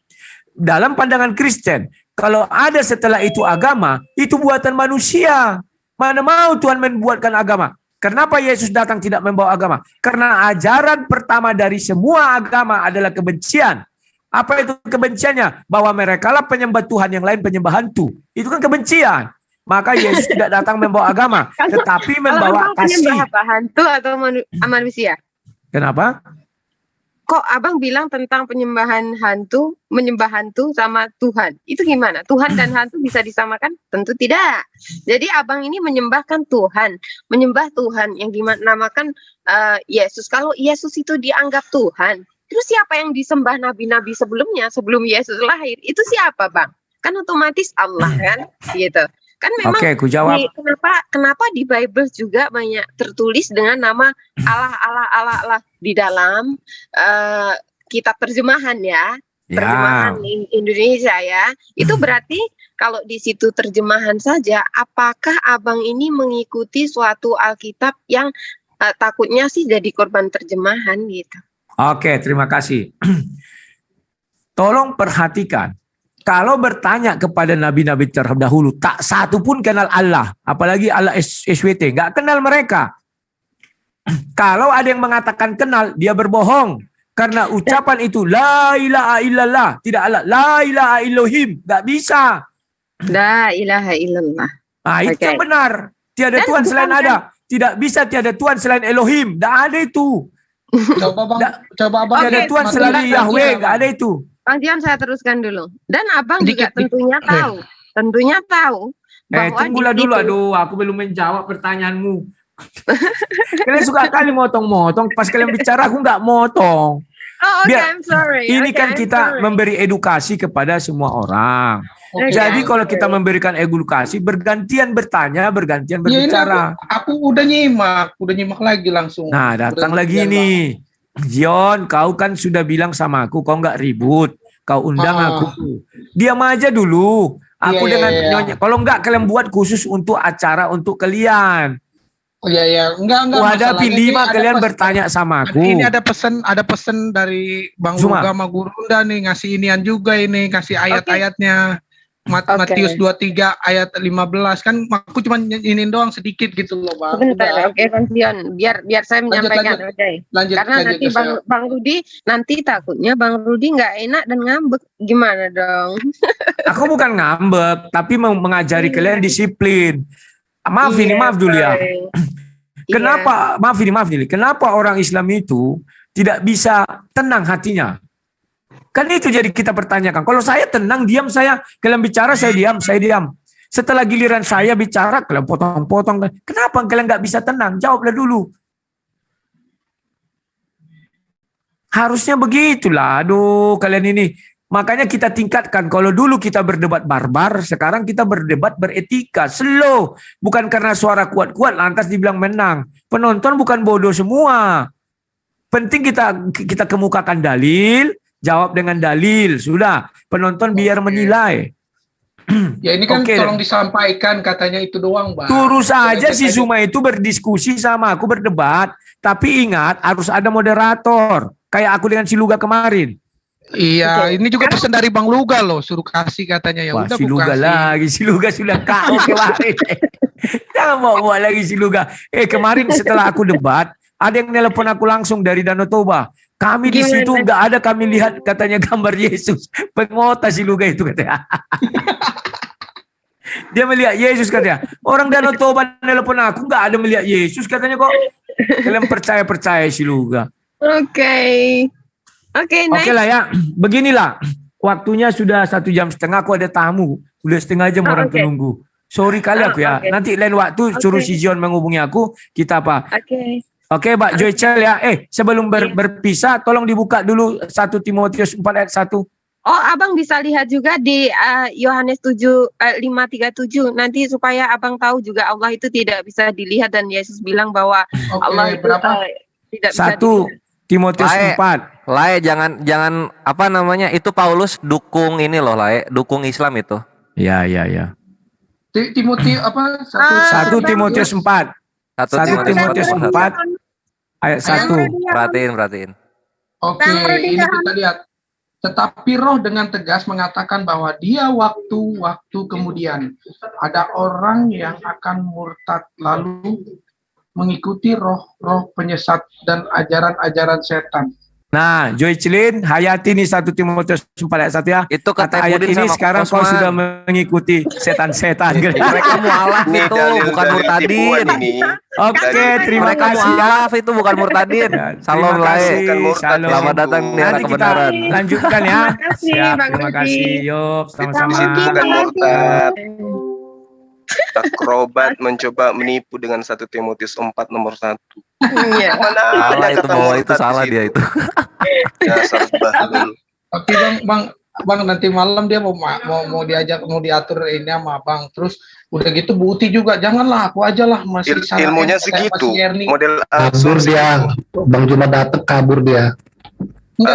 Dalam pandangan Kristen, kalau ada setelah itu agama, itu buatan manusia. Mana mau Tuhan membuatkan agama? Kenapa Yesus datang tidak membawa agama? Karena ajaran pertama dari semua agama adalah kebencian. Apa itu kebenciannya? Bahwa mereka lah penyembah Tuhan, yang lain penyembah hantu. Itu kan kebencian. Maka Yesus tidak datang membawa agama, tetapi membawa kasih. Penyembah apa? Hantu atau manusia? Kenapa? Kok abang bilang tentang penyembahan hantu, menyembah hantu sama Tuhan? Itu gimana? Tuhan dan hantu bisa disamakan? Tentu tidak. Jadi abang ini menyembahkan Tuhan, menyembah Tuhan yang dinamakan Yesus. Kalau Yesus itu dianggap Tuhan, terus siapa yang disembah nabi-nabi sebelumnya, sebelum Yesus lahir? Itu siapa, Bang? Kan otomatis Allah kan, gitu. Kan memang Oke, ku jawab. Kenapa di Bible juga banyak tertulis dengan nama Allah di dalam kitab terjemahan ya, terjemahan Indonesia ya. Itu berarti kalau di situ terjemahan saja, apakah abang ini mengikuti suatu Alkitab yang takutnya sih jadi korban terjemahan gitu? Oke, terima kasih. Tolong perhatikan. Kalau bertanya kepada nabi-nabi terdahulu, tak satu pun kenal Allah. Apalagi Allah SWT, nggak kenal mereka. Kalau ada yang mengatakan kenal, dia berbohong. Karena ucapan itu, la ilaha illallah. Tidak Allah, la ilaha illohim. Nggak bisa. La ilaha illallah. Nah, itu yang benar. Tiada Tuhan selain ada. Tidak bisa tiada Tuhan selain Elohim. Nggak ada itu. Coba abang. Tiada Tuhan selain Yahweh. Nggak ada itu. Bang Dion, saya teruskan dulu. Dan abang juga tentunya tahu bahwa tunggulah dulu, aduh, aku belum menjawab pertanyaanmu. Kalian suka kali motong-motong, pas kalian bicara aku nggak motong. Oh, okay, I'm sorry. Ini kan kita memberi edukasi kepada semua orang. Jadi kalau kita memberikan edukasi, bergantian bertanya, bergantian berbicara. Aku udah nyimak lagi langsung. Nah, datang lagi nih. Zion, kau kan sudah bilang sama aku, kau nggak ribut, kau undang aku. Diam aja dulu. Aku dengan nyonya. Kalau nggak kalian buat khusus untuk acara untuk kalian. Oh iya, enggak. Hadapi 5 kalian bertanya sama aku. Ini ada pesan dari Bang Luga sama Guru Runda nih, ngasih inian juga ini, kasih ayat-ayatnya. Matius 23 ayat 15 kan aku cuma ini doang sedikit gitu loh, Bang. Sebentar, oke, Bang Dion, biar saya menyampaikan. Lanjut. Karena nanti Bang Rudi nanti takutnya Bang Rudi nggak enak dan ngambek, gimana dong? Aku bukan ngambek, tapi mengajari kalian disiplin. Maaf dulu ya. Kenapa? Maaf ini. Kenapa orang Islam itu tidak bisa tenang hatinya? Kan itu jadi kita pertanyakan. Kalau saya tenang, diam saya. Kalian bicara, saya diam. Setelah giliran saya bicara, kalian potong-potong. Kenapa kalian nggak bisa tenang? Jawablah dulu. Harusnya begitulah. Aduh, kalian ini. Makanya kita tingkatkan. Kalau dulu kita berdebat barbar, sekarang kita berdebat beretika. Slow. Bukan karena suara kuat-kuat, lantas dibilang menang. Penonton bukan bodoh semua. Penting kita kemukakan dalil, jawab dengan dalil, sudah. Penonton biar menilai. Ya ini kan tolong disampaikan, katanya itu doang, Bang. Terus saja si Zuma itu berdiskusi sama aku, berdebat. Tapi ingat, harus ada moderator. Kayak aku dengan si Luga kemarin. Iya, ini juga pesan dari Bang Luga loh, suruh kasih katanya. Ya udah, si Luga lagi, si Luga sudah KO kemarin. Jangan bawa lagi si Luga. Kemarin setelah aku debat, ada yang nelpon aku langsung dari Danau Toba. Kami di situ nggak ada, kami lihat katanya gambar Yesus. Pengota si Luga itu katanya. Dia melihat Yesus katanya. Orang Danau Toba nelpon aku nggak ada melihat Yesus katanya kok. Kalian percaya si Luga. Oke, lah ya. Beginilah. Waktunya sudah 1 jam setengah. Aku ada tamu. Sudah setengah jam orang menunggu. Sorry kali aku ya. Nanti lain waktu suruh si John menghubungi aku. Kita apa? Oke, Mbak Joycel ya. Sebelum berpisah, tolong dibuka dulu 1 Timotius 4 ayat 1. Oh, abang bisa lihat juga di Yohanes 5:37 nanti supaya abang tahu juga Allah itu tidak bisa dilihat dan Yesus bilang bahwa Allah itu tidak bisa 1 Timotius 4. Lae, jangan apa namanya, itu Paulus dukung ini loh, Lae, dukung Islam itu. Ya. Timotius apa? 1 Timotius 4. 1 Timotius 4. ayat Yang 1. Rudi yang Perhatiin. Oke, Bang Rudi ini paham? kita lihat. Tetapi roh dengan tegas mengatakan bahwa dia waktu-waktu kemudian ada orang yang akan murtad lalu mengikuti roh-roh penyesat dan ajaran-ajaran setan. Nah, Joycelyn, hayati nih 1 Timotius 4 ayat 1 ya. Itu kata Kata ayat Pudin ini sama sekarang kau Osman. sudah mengikuti setan-setan. Mereka mualaf Ini itu, bukan dalil-dalil murtadin. tipuan ini. Oke, terima Mereka kasih ya. mualaf itu bukan murtadin. Ya, Salam terima kasih. lae. Bukan murtad Shalom. di Selamat situ. datang di era Nanti kita kebenaran. lanjutkan ya. Terima kasih, Siap, Bang terima Rudi. kasih. Yuk, Di sama-sama. situ bukan Makasih. murtad. Akrobat mencoba menipu dengan 1 Timotius 4 nomor 1. Iya. Mana Salah ada itu kata bahwa itu murtad di salah situ. dia itu. Dasar bahlul. Tapi bang nanti malam dia mau diatur ini sama abang. Terus udah gitu Bu Uti juga, janganlah aku aja lah masih Ilmunya saya segitu. masih Ernie. Model Kabur asumsi. dia, Bang Jumat datang kabur dia. Enggak,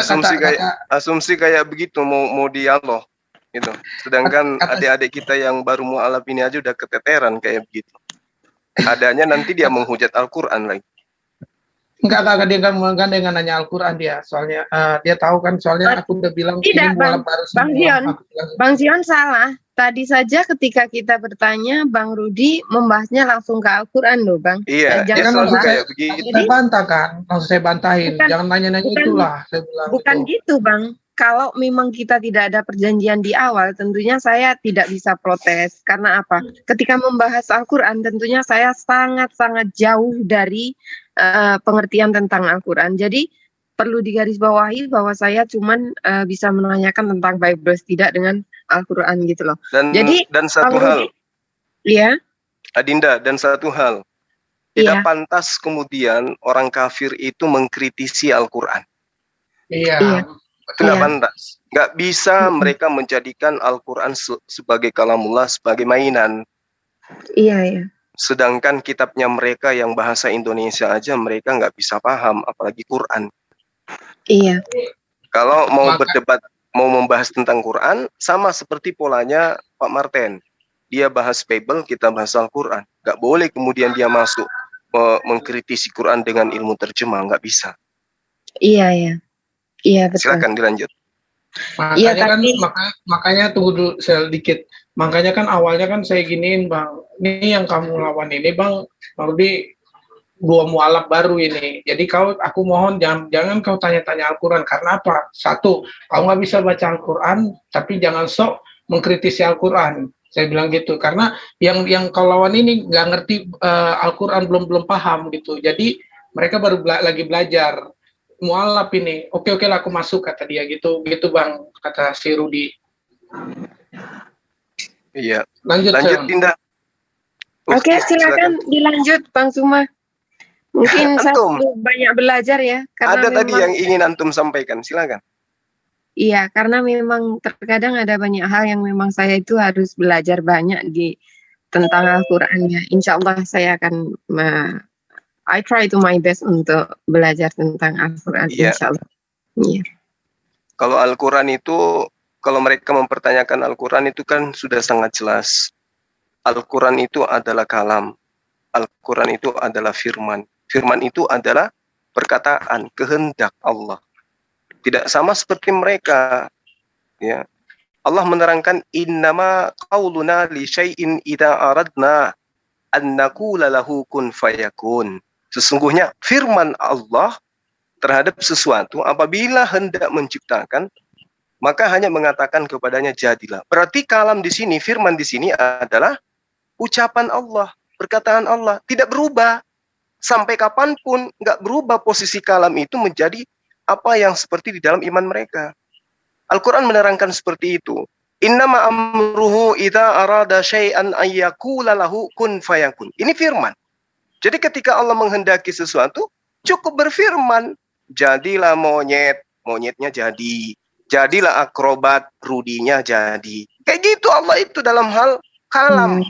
Asumsi kayak begitu mau dialog gitu. Sedangkan Kata- adik-adik kita yang baru mualaf ini aja udah keteteran kayak begitu. Adanya nanti dia menghujat Al-Qur'an lagi. Enggak, dia nggak nanya Al-Quran dia. Soalnya dia tahu kan, soalnya aku udah bilang Tidak, ini mualaf baru Bang semua. Dion. Aku bilang, Bang Zion salah. Tadi saja ketika kita bertanya, Bang Rudi membahasnya langsung ke Al-Quran loh, Bang. Iya, dia Jangan selalu membahas- kayak begitu. saya bantah kan, langsung saya bantahin. Bukan- Jangan nanya-nanya bukan- itulah, saya bilang. Bukan gitu. gitu, Bang. Kalau memang kita tidak ada perjanjian di awal, tentunya saya tidak bisa protes. Karena apa? Ketika membahas Al-Quran, tentunya saya sangat-sangat jauh dari pengertian tentang Al-Quran. Jadi perlu digarisbawahi bahwa saya cuman bisa menanyakan tentang Bible, tidak dengan Al-Quran gitu loh. Jadi, Dan satu Bang hal, Rudi, ya, Adinda, dan satu hal. Iya. Tidak pantas kemudian orang kafir itu mengkritisi Al-Quran. Iya. Iya. Itu nggak Iya. pantas. Nggak bisa mereka menjadikan Al-Quran sebagai kalamullah, sebagai mainan. iya. Sedangkan kitabnya mereka yang bahasa Indonesia aja mereka nggak bisa paham, apalagi Quran. Iya. Kalau mau Maka- berdebat, mau membahas tentang Quran, sama seperti polanya Pak Martin. Dia bahas Bible, kita bahas Al-Quran. Nggak boleh kemudian dia masuk mengkritisi Quran dengan ilmu terjemah, nggak bisa. Iya, betul. Silakan dilanjut. Makanya Iya, kan tapi- makanya tunggu dulu sedikit. Makanya kan awalnya kan saya giniin, Bang. Ini yang kamu lawan ini, Bang Rudi, dua mualaf baru ini. Jadi aku mohon jangan kau tanya-tanya Al-Quran. Karena apa? Satu, kau nggak bisa baca Al-Quran, tapi jangan sok mengkritisi Al-Quran. Saya bilang gitu. Karena yang kau lawan ini nggak ngerti Al-Quran, belum paham gitu. Jadi mereka baru lagi belajar. Mualaf ini, oke lah aku masuk, kata dia gitu Bang, kata si Rudi. Iya. Lanjut Sam. Dinda. Oke, silakan dilanjut, Bang Suma. Mungkin saya Antum. perlu banyak belajar ya, karena Ada tadi memang- yang ingin antum sampaikan, silakan. Iya, karena memang terkadang ada banyak hal yang memang saya itu harus belajar banyak tentang Al-Quran ya. Insya Allah saya akan I try to my best untuk belajar tentang Al-Quran, Iya. insya Allah. Iya. Kalau Al-Quran itu, kalau mereka mempertanyakan Al-Quran itu kan sudah sangat jelas. Al-Quran itu adalah kalam. Al-Quran itu adalah firman. Firman itu adalah perkataan, kehendak Allah. Tidak sama seperti mereka. Ya. Allah menerangkan, innama qauluna li syai'in idza aradna an naqula lahu kun fayakun. Sesungguhnya firman Allah terhadap sesuatu apabila hendak menciptakan, maka hanya mengatakan kepadanya jadilah. Berarti kalam di sini, firman di sini adalah ucapan Allah, perkataan Allah, tidak berubah. Sampai kapanpun nggak berubah posisi kalam itu menjadi apa yang seperti di dalam iman mereka. Al-Quran menerangkan seperti itu. Innama amruhu idza arada syai'an ayyakula lahu kun fayakun. Ini firman. Jadi ketika Allah menghendaki sesuatu, cukup berfirman. Jadilah monyet, monyetnya jadi. Jadilah akrobat, rudinya jadi. Kayak gitu Allah itu dalam hal kalam.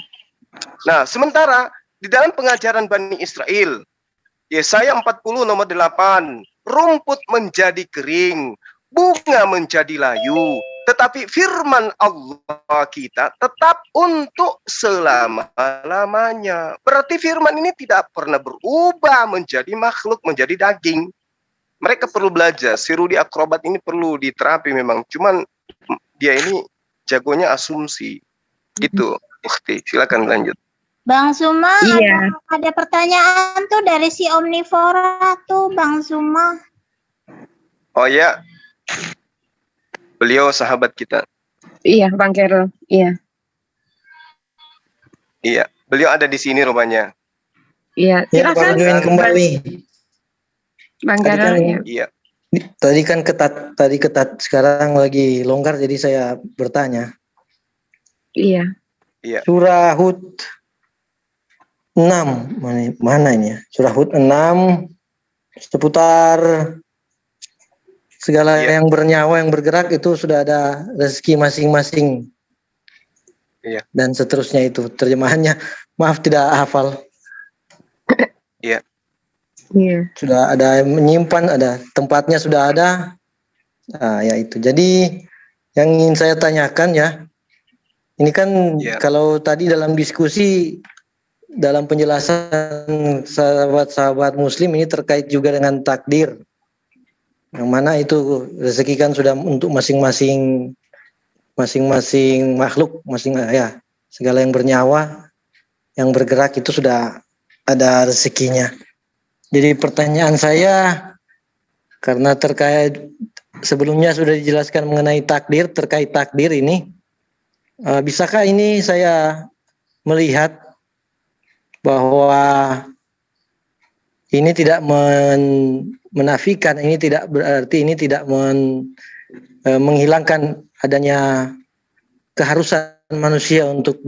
Nah, sementara di dalam pengajaran Bani Israel, Yesaya 40 nomor 8, rumput menjadi kering, bunga menjadi layu, Tetapi firman Allah kita tetap untuk selama-lamanya. Berarti firman ini tidak pernah berubah menjadi makhluk, menjadi daging. Mereka perlu belajar. Si Rudi akrobat ini perlu diterapi memang. Cuman dia ini jagonya asumsi. Gitu, Ukhti. Silakan lanjut. Bang Suma, Iya. ada pertanyaan tuh dari si Omnivora tuh, Bang Suma. Oh ya, beliau sahabat kita. Iya, Bang Kerol. Iya. Iya, beliau ada di sini rupanya. Iya, Ya, silakan. baru join kembali. Bang Tadi Kerol. kan, Ya. Iya. tadi kan ketat, sekarang lagi longgar, jadi saya bertanya. Iya. Surah Hud 6, mana ini ya? Surah Hud 6, seputar segala Iya. yang bernyawa, yang bergerak itu sudah ada rezeki masing-masing. Iya. Dan seterusnya itu. Terjemahannya, maaf tidak hafal. Iya. Sudah ada menyimpan, ada tempatnya sudah ada. Nah, ya itu. Jadi yang ingin saya tanyakan ya, ini kan Iya. kalau tadi dalam diskusi, dalam penjelasan sahabat-sahabat Muslim ini terkait juga dengan takdir, yang mana itu rezeki kan sudah untuk masing-masing makhluk, segala yang bernyawa, yang bergerak itu sudah ada rezekinya. Jadi pertanyaan saya, karena terkait sebelumnya sudah dijelaskan mengenai takdir, terkait takdir ini, bisakah ini saya melihat bahwa ini tidak menafikan, ini tidak berarti ini tidak menghilangkan adanya keharusan manusia untuk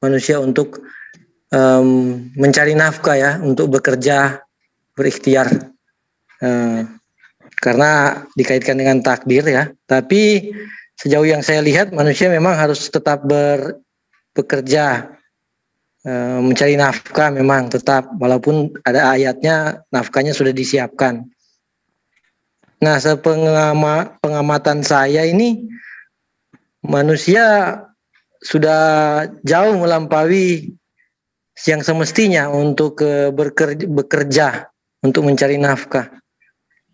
manusia untuk mencari nafkah ya, untuk bekerja, berikhtiar, karena dikaitkan dengan takdir ya. Tapi sejauh yang saya lihat, manusia memang harus tetap bekerja, mencari nafkah memang tetap, walaupun ada ayatnya nafkahnya sudah disiapkan. Nah, pengamatan saya ini, manusia sudah jauh melampaui yang semestinya untuk bekerja untuk mencari nafkah.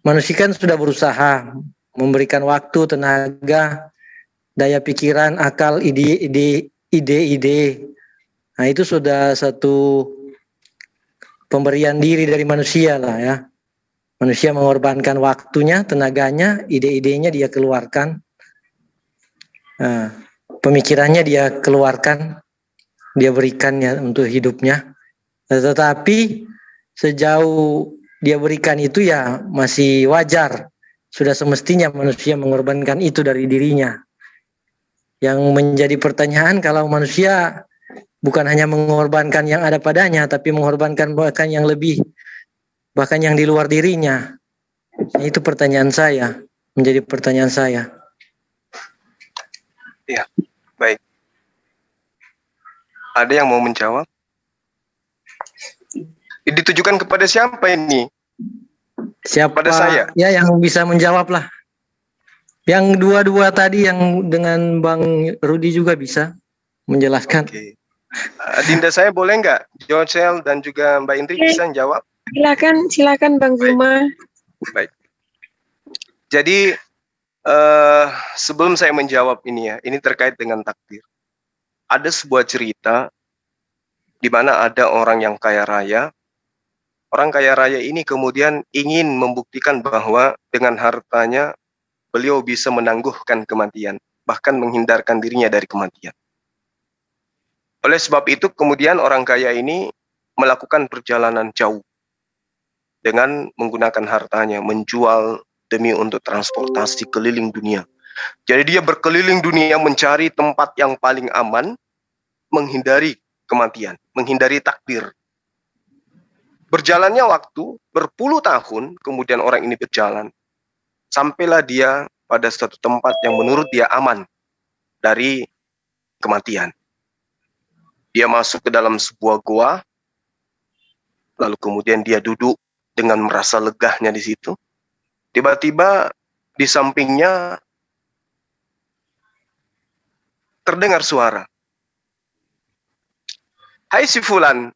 Manusia kan sudah berusaha memberikan waktu, tenaga, daya pikiran, akal, ide. Nah, itu sudah satu pemberian diri dari manusia lah ya. Manusia mengorbankan waktunya, tenaganya, ide-idenya dia keluarkan. Nah, pemikirannya dia keluarkan, dia berikan ya untuk hidupnya. Tetapi sejauh dia berikan itu ya masih wajar. Sudah semestinya manusia mengorbankan itu dari dirinya. Yang menjadi pertanyaan, kalau manusia bukan hanya mengorbankan yang ada padanya, tapi mengorbankan bahkan yang lebih, bahkan yang di luar dirinya. Itu pertanyaan saya, menjadi pertanyaan saya. Iya, baik. Ada yang mau menjawab? Ditujukan kepada siapa ini? Siapa? Pada saya. Ya, yang bisa menjawab lah. Yang dua-dua tadi yang dengan Bang Rudi juga bisa menjelaskan. Oke. Dinda saya boleh nggak? Jocel dan juga Mbak Indri bisa menjawab? Silakan Bang Zuma. Baik. Jadi sebelum saya menjawab ini ya, ini terkait dengan takdir. Ada sebuah cerita di mana ada orang yang kaya raya. Orang kaya raya ini kemudian ingin membuktikan bahwa dengan hartanya beliau bisa menangguhkan kematian, bahkan menghindarkan dirinya dari kematian. Oleh sebab itu kemudian orang kaya ini melakukan perjalanan jauh dengan menggunakan hartanya, menjual demi untuk transportasi keliling dunia. Jadi dia berkeliling dunia mencari tempat yang paling aman, menghindari kematian, menghindari takdir. Berjalannya waktu, berpuluh tahun, kemudian orang ini berjalan. Sampailah dia pada suatu tempat yang menurut dia aman dari kematian. Dia masuk ke dalam sebuah goa, lalu kemudian dia duduk dengan merasa legahnya di situ. Tiba-tiba di sampingnya terdengar suara. Hai si Fulan,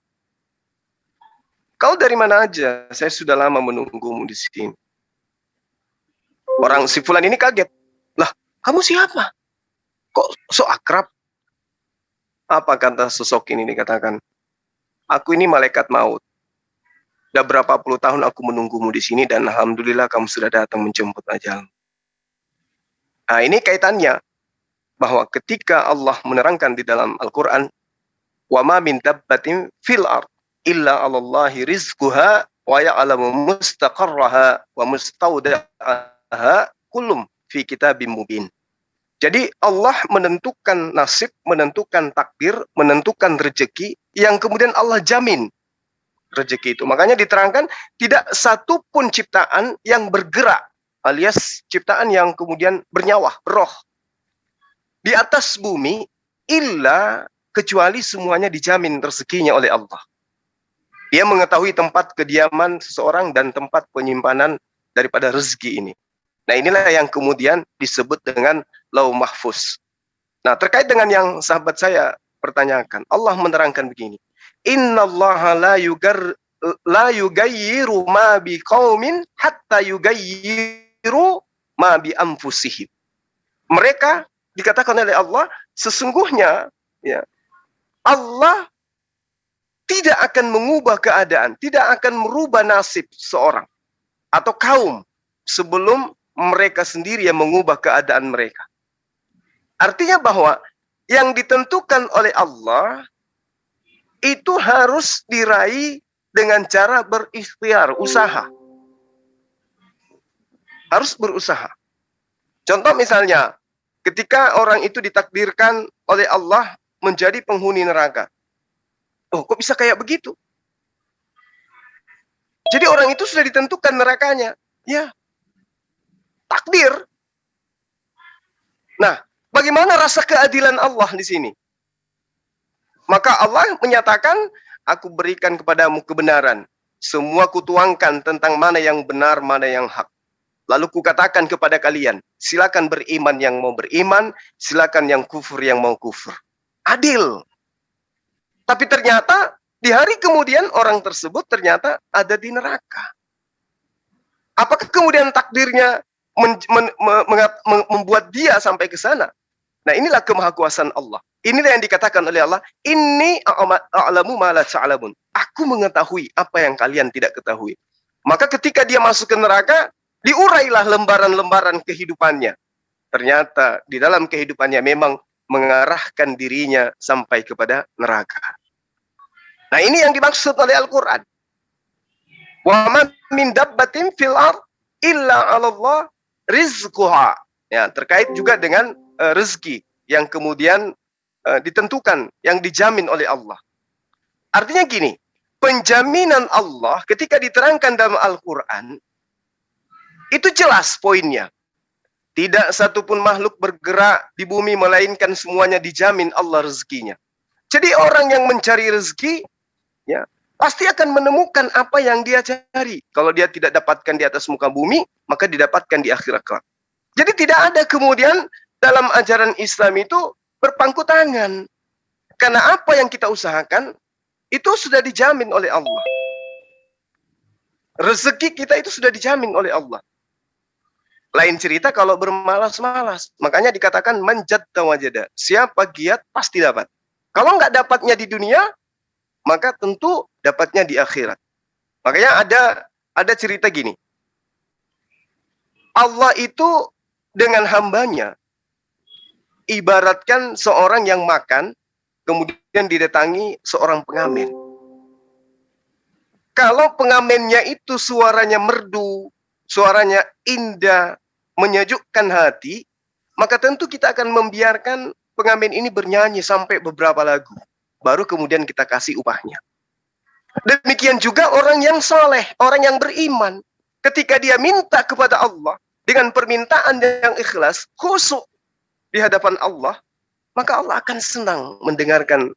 kau dari mana aja? Saya sudah lama menunggumu di sini. Orang si Fulan ini kaget. Lah, kamu siapa? Kok so akrab? Apa kata sosok ini dikatakan? Aku ini malaikat maut. Sudah berapa puluh tahun aku menunggumu di sini dan alhamdulillah kamu sudah datang menjemput ajal. Nah, ini kaitannya bahwa ketika Allah menerangkan di dalam Al-Qur'an, wa ma min dabbatin fil ard illa 'alallahi rizquha wa ya'lamu mustaqarraha wa mustaudaha kullum fi kitabim mubin. Jadi Allah menentukan nasib, menentukan takdir, menentukan rezeki yang kemudian Allah jamin rezeki itu. Makanya diterangkan tidak satu pun ciptaan yang bergerak alias ciptaan yang kemudian bernyawa, roh di atas bumi illa kecuali semuanya dijamin rezekinya oleh Allah. Dia mengetahui tempat kediaman seseorang dan tempat penyimpanan daripada rezeki ini. Nah, inilah yang kemudian disebut dengan Lauh Mahfuz. Nah, terkait dengan yang sahabat saya pertanyakan, Allah menerangkan begini. Innallaha la yugayyiru ma biqaumin hatta yugayyiru ma bi anfusihim. Mereka dikatakan oleh Allah, sesungguhnya ya, Allah tidak akan mengubah keadaan, tidak akan merubah nasib seorang atau kaum sebelum mereka sendiri yang mengubah keadaan mereka. Artinya bahwa yang ditentukan oleh Allah itu harus diraih dengan cara berikhtiar, usaha. Harus berusaha. Contoh misalnya, ketika orang itu ditakdirkan oleh Allah menjadi penghuni neraka. Oh, kok bisa kayak begitu? Jadi orang itu sudah ditentukan nerakanya. Ya, takdir. Nah, bagaimana rasa keadilan Allah di sini? Maka Allah menyatakan, aku berikan kepadamu kebenaran. Semua kutuangkan tentang mana yang benar, mana yang hak. Lalu kukatakan kepada kalian, silakan beriman yang mau beriman, silakan yang kufur yang mau kufur. Adil. Tapi ternyata di hari kemudian orang tersebut ternyata ada di neraka. Apakah kemudian takdirnya membuat dia sampai ke sana? Nah, inilah kemahakuasaan Allah. Inilah yang dikatakan oleh Allah, inni a'lamu ma la ta'lamun. Aku mengetahui apa yang kalian tidak ketahui. Maka ketika dia masuk ke neraka, diurailah lembaran-lembaran kehidupannya. Ternyata di dalam kehidupannya memang mengarahkan dirinya sampai kepada neraka. Nah, ini yang dimaksud oleh Al-Qur'an. Wa ma min dabbatin fil ard illa 'alallah rizquha. Ya, terkait juga dengan rezeki yang kemudian ditentukan, yang dijamin oleh Allah. Artinya gini, penjaminan Allah ketika diterangkan dalam Al-Qur'an itu jelas poinnya. Tidak satupun makhluk bergerak di bumi melainkan semuanya dijamin Allah rezekinya. Jadi orang yang mencari rezeki ya pasti akan menemukan apa yang dia cari. Kalau dia tidak dapatkan di atas muka bumi, maka didapatkan di akhirat kelak. Jadi tidak ada kemudian dalam ajaran Islam itu berpangku tangan. Karena apa yang kita usahakan itu sudah dijamin oleh Allah. Rezeki kita itu sudah dijamin oleh Allah. Lain cerita kalau bermalas-malas. Makanya dikatakan manjadda wajada. Siapa giat pasti dapat. Kalau nggak dapatnya di dunia, maka tentu dapatnya di akhirat. Makanya ada cerita gini. Allah itu dengan hambanya ibaratkan seorang yang makan, kemudian didatangi seorang pengamen. Kalau pengamennya itu suaranya merdu, suaranya indah, menyejukkan hati, maka tentu kita akan membiarkan pengamen ini bernyanyi sampai beberapa lagu. Baru kemudian kita kasih upahnya. Demikian juga orang yang soleh, orang yang beriman. Ketika dia minta kepada Allah, dengan permintaan yang ikhlas, khusyuk di hadapan Allah, maka Allah akan senang mendengarkan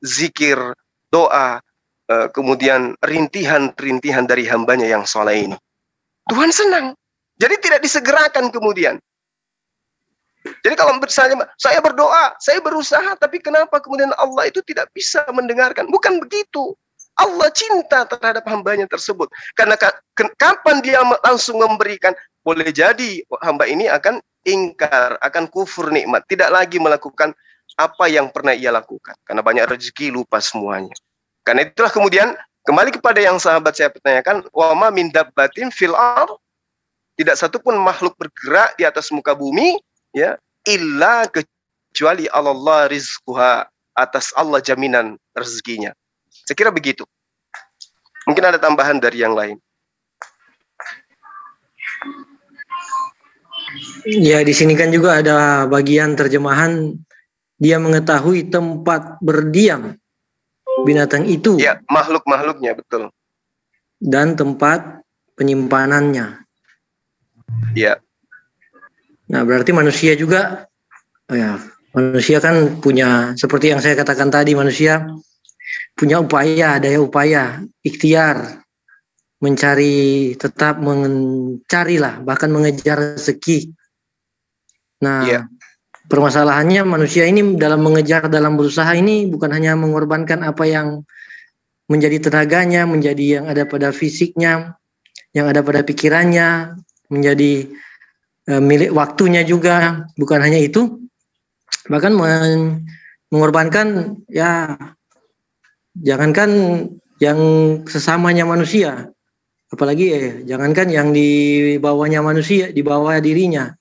zikir, doa, kemudian rintihan-rintihan dari hambanya yang soleh ini. Tuhan senang. Jadi tidak disegerakan kemudian. Jadi kalau misalnya saya berdoa, saya berusaha, tapi kenapa kemudian Allah itu tidak bisa mendengarkan? Bukan begitu. Allah cinta terhadap hambanya tersebut. Karena kapan dia langsung memberikan, boleh jadi hamba ini akan ingkar, akan kufur nikmat. Tidak lagi melakukan apa yang pernah ia lakukan. Karena banyak rezeki, lupa semuanya. Karena itulah kemudian, kembali kepada yang sahabat saya pertanyakan, wa ma min dabbatin fil ard, tidak satupun makhluk bergerak di atas muka bumi, ya, illa kecuali Allah rizquha, atas Allah jaminan rezekinya. Saya kira begitu. Mungkin ada tambahan dari yang lain. Ya, di sini kan juga ada bagian terjemahan, dia mengetahui tempat berdiam binatang itu. Ya, makhluk-makhluknya, betul. Dan tempat penyimpanannya. Ya. Nah, berarti manusia juga, ya, manusia kan punya, seperti yang saya katakan tadi, manusia punya upaya, daya upaya, ikhtiar, mencari, tetap mencarilah, bahkan mengejar rezeki. Nah, permasalahannya manusia ini dalam mengejar, dalam berusaha ini bukan hanya mengorbankan apa yang menjadi tenaganya, menjadi yang ada pada fisiknya, yang ada pada pikirannya, menjadi milik waktunya juga, bukan hanya itu, bahkan mengorbankan, ya, jangankan yang sesamanya manusia, apalagi jangankan yang di bawahnya manusia, di bawah dirinya,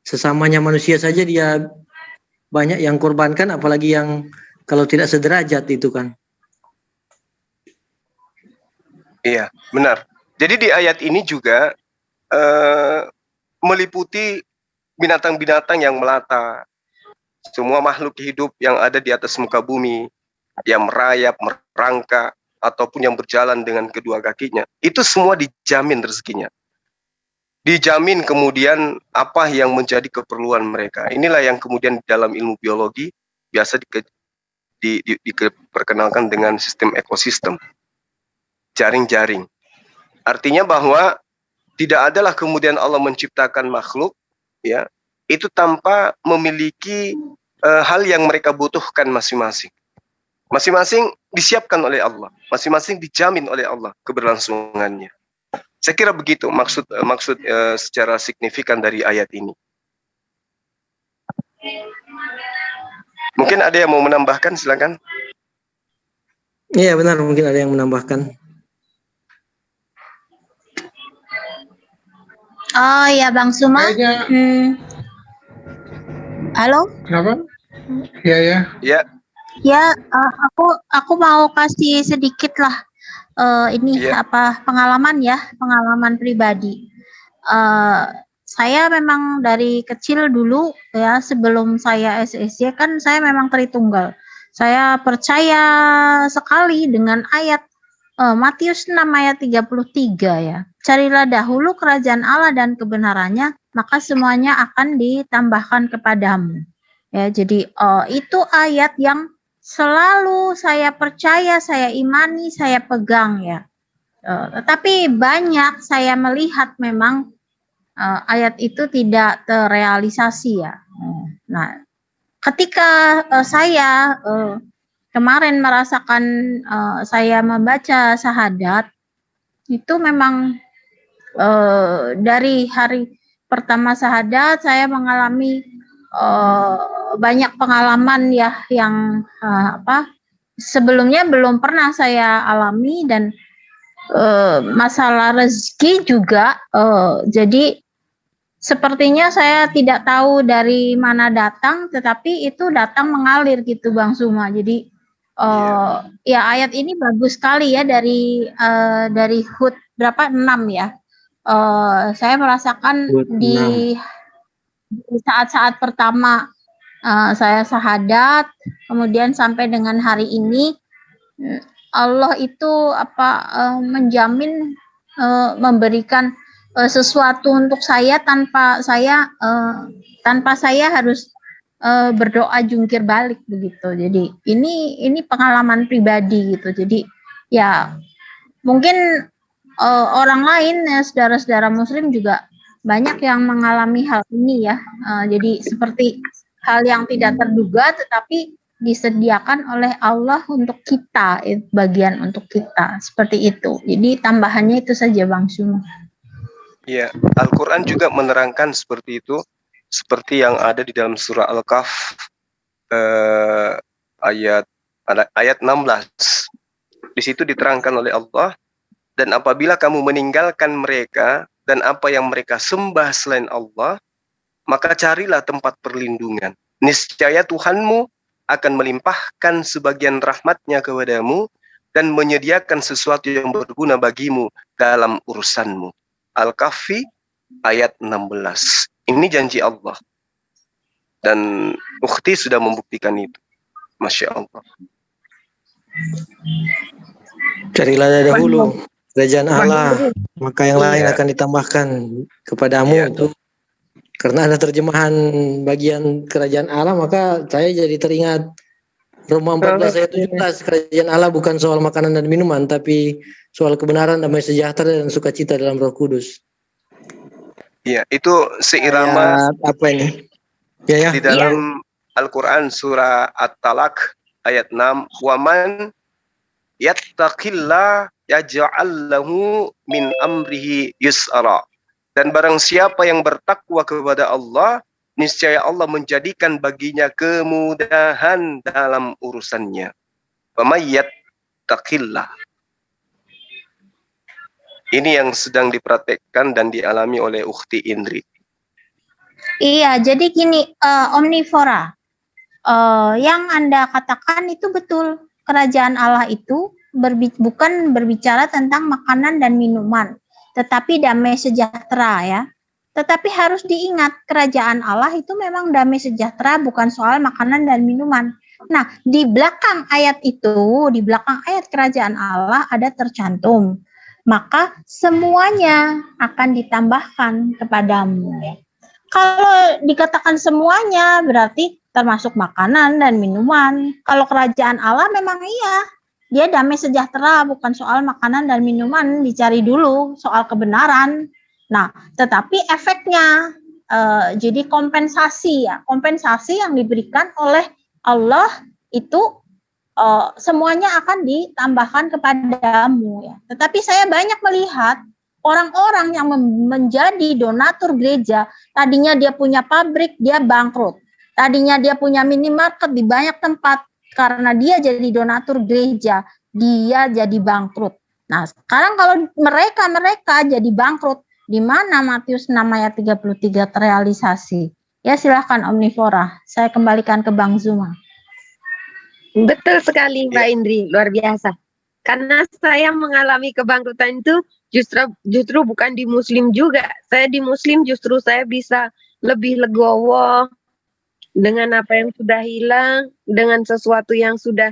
sesamanya manusia saja dia banyak yang korbankan, apalagi yang kalau tidak sederajat itu kan. Iya, benar. Jadi di ayat ini juga meliputi binatang-binatang yang melata, semua makhluk hidup yang ada di atas muka bumi, yang merayap, merangkak, ataupun yang berjalan dengan kedua kakinya, itu semua dijamin rezekinya. Dijamin kemudian apa yang menjadi keperluan mereka. Inilah yang kemudian dalam ilmu biologi biasa diperkenalkan dengan sistem ekosistem. Jaring-jaring. Artinya bahwa tidak adalah kemudian Allah menciptakan makhluk, ya, itu tanpa memiliki hal yang mereka butuhkan masing-masing. Masing-masing disiapkan oleh Allah, masing-masing dijamin oleh Allah keberlangsungannya. Saya kira begitu maksud secara signifikan dari ayat ini. Mungkin ada yang mau menambahkan, silakan. Iya benar, mungkin ada yang menambahkan. Oh ya Bang Suma. Halo. Kenapa? Ya. Ya, aku mau kasih sedikit lah pengalaman pribadi. Saya memang dari kecil dulu ya, sebelum saya SSY kan saya memang Tritunggal. Saya percaya sekali dengan ayat Matius 6 ayat 33 ya. Carilah dahulu kerajaan Allah dan kebenarannya, maka semuanya akan ditambahkan kepadamu. Ya, jadi itu ayat yang selalu saya percaya, saya imani, saya pegang ya. Tetapi banyak saya melihat memang ayat itu tidak terrealisasi ya. Nah, ketika saya kemarin merasakan saya membaca syahadat, itu memang dari hari pertama syahadat saya mengalami banyak pengalaman ya yang sebelumnya belum pernah saya alami, dan masalah rezeki juga jadi sepertinya saya tidak tahu dari mana datang, tetapi itu datang mengalir gitu Bang Suma. Jadi ya ayat ini bagus sekali ya dari Hud berapa 6 ya. Saya merasakan di saat-saat pertama saya syahadat, kemudian sampai dengan hari ini Allah itu menjamin memberikan sesuatu untuk saya tanpa saya harus berdoa jungkir balik begitu. Jadi ini pengalaman pribadi gitu. Jadi ya mungkin orang lain ya, saudara-saudara muslim juga banyak yang mengalami hal ini ya. Jadi seperti hal yang tidak terduga tetapi disediakan oleh Allah untuk kita, bagian untuk kita, seperti itu. Jadi tambahannya itu saja Bang Suma. Ya, Al-Quran juga menerangkan seperti itu, seperti yang ada di dalam surah Al-Kahf ayat 16. Di situ diterangkan oleh Allah, dan apabila kamu meninggalkan mereka dan apa yang mereka sembah selain Allah, maka carilah tempat perlindungan. Niscaya Tuhanmu akan melimpahkan sebagian rahmatnya kepadamu dan menyediakan sesuatu yang berguna bagimu dalam urusanmu. Al-Kahfi ayat 16. Ini janji Allah. Dan ukhti sudah membuktikan itu. Masya Allah. Carilah dahulu kerajaan Allah, maka yang lain akan ditambahkan kepadamu itu. Karena ada terjemahan bagian kerajaan Allah, maka saya jadi teringat Roma 14 ayat 17, kerajaan Allah bukan soal makanan dan minuman, tapi soal kebenaran, damai sejahtera dan sukacita dalam Roh Kudus. Iya, itu seirama apa ini? Ya. Di dalam Al-Quran surah At-Talaq ayat 6, "Waman yattaqillah yaj'al lahu min amrihi yusra." Dan barang siapa yang bertakwa kepada Allah, niscaya Allah menjadikan baginya kemudahan dalam urusannya. Waman yattaqillah. Ini yang sedang dipraktekkan dan dialami oleh Ukhti Indri. Iya, jadi gini, omnivora. Yang Anda katakan itu betul. Kerajaan Allah itu bukan berbicara tentang makanan dan minuman, tetapi damai sejahtera ya. Tetapi harus diingat, kerajaan Allah itu memang damai sejahtera, bukan soal makanan dan minuman. Nah, di belakang ayat itu, di belakang ayat kerajaan Allah ada tercantum, maka semuanya akan ditambahkan kepadamu. Kalau dikatakan semuanya, berarti termasuk makanan dan minuman. Kalau kerajaan Allah memang iya, dia damai sejahtera, bukan soal makanan dan minuman, dicari dulu soal kebenaran. Nah, tetapi efeknya, jadi kompensasi ya, kompensasi yang diberikan oleh Allah itu semuanya akan ditambahkan kepadamu ya. Tetapi saya banyak melihat orang-orang yang menjadi donatur gereja, tadinya dia punya pabrik, dia bangkrut. Tadinya dia punya minimarket di banyak tempat, karena dia jadi donatur gereja, dia jadi bangkrut. Nah, sekarang kalau mereka jadi bangkrut, di mana Matius 6 ayat 33 terrealisasi? Ya, silahkan Omnivora. Saya kembalikan ke Bang Zuma. Betul sekali Mbak Indri, luar biasa. Karena saya mengalami kebangkrutan itu justru bukan di Muslim juga. Saya di Muslim justru saya bisa lebih legowo dengan apa yang sudah hilang, dengan sesuatu yang sudah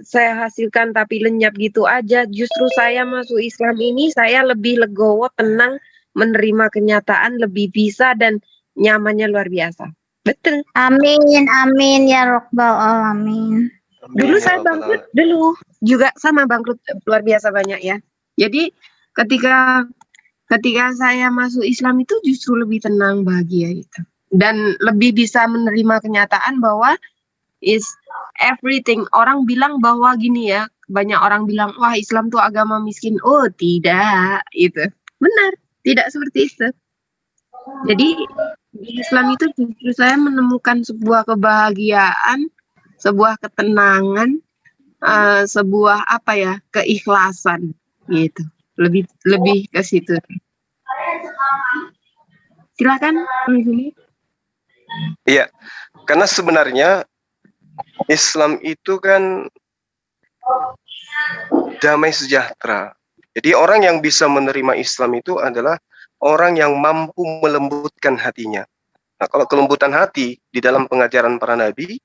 saya hasilkan tapi lenyap gitu aja. Justru saya masuk Islam ini saya lebih legowo, tenang, menerima kenyataan, lebih bisa dan nyamannya luar biasa. Betul. Amin, amin ya Rabbal alamin. Dulu saya bangkrut dulu juga sama bangkrut luar biasa banyak ya. Jadi ketika saya masuk Islam itu justru lebih tenang, bahagia gitu. Dan lebih bisa menerima kenyataan bahwa is everything. Orang bilang bahwa gini ya, banyak orang bilang wah Islam tuh agama miskin. Oh tidak, itu benar, tidak seperti itu. Jadi di Islam itu justru saya menemukan sebuah kebahagiaan, sebuah ketenangan, sebuah keikhlasan gitu. Lebih ke situ. Silakan. Iya, karena sebenarnya Islam itu kan damai sejahtera. Jadi orang yang bisa menerima Islam itu adalah orang yang mampu melembutkan hatinya. Nah, kalau kelembutan hati di dalam pengajaran para nabi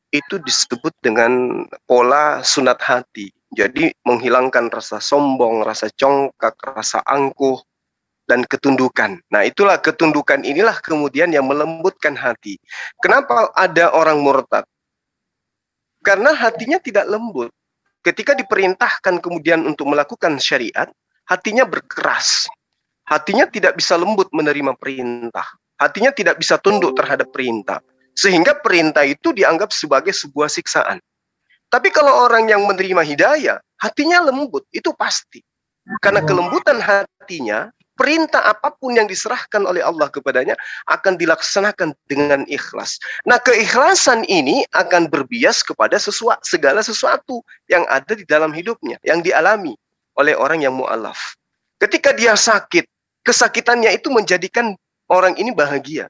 itu disebut dengan pola sunat hati. Jadi menghilangkan rasa sombong, rasa congkak, rasa angkuh, dan ketundukan. Nah, itulah ketundukan inilah kemudian yang melembutkan hati. Kenapa ada orang murtad? Karena hatinya tidak lembut. Ketika diperintahkan kemudian untuk melakukan syariat, hatinya berkeras. hatinya tidak bisa lembut menerima perintah. Hatinya tidak bisa tunduk terhadap perintah. Sehingga perintah itu dianggap sebagai sebuah siksaan. Tapi kalau orang yang menerima hidayah, hatinya lembut, itu pasti. Karena kelembutan hatinya, perintah apapun yang diserahkan oleh Allah kepadanya akan dilaksanakan dengan ikhlas. Nah, keikhlasan ini akan berbias kepada segala sesuatu yang ada di dalam hidupnya, yang dialami oleh orang yang mu'alaf. Ketika dia sakit, kesakitannya itu menjadikan orang ini bahagia.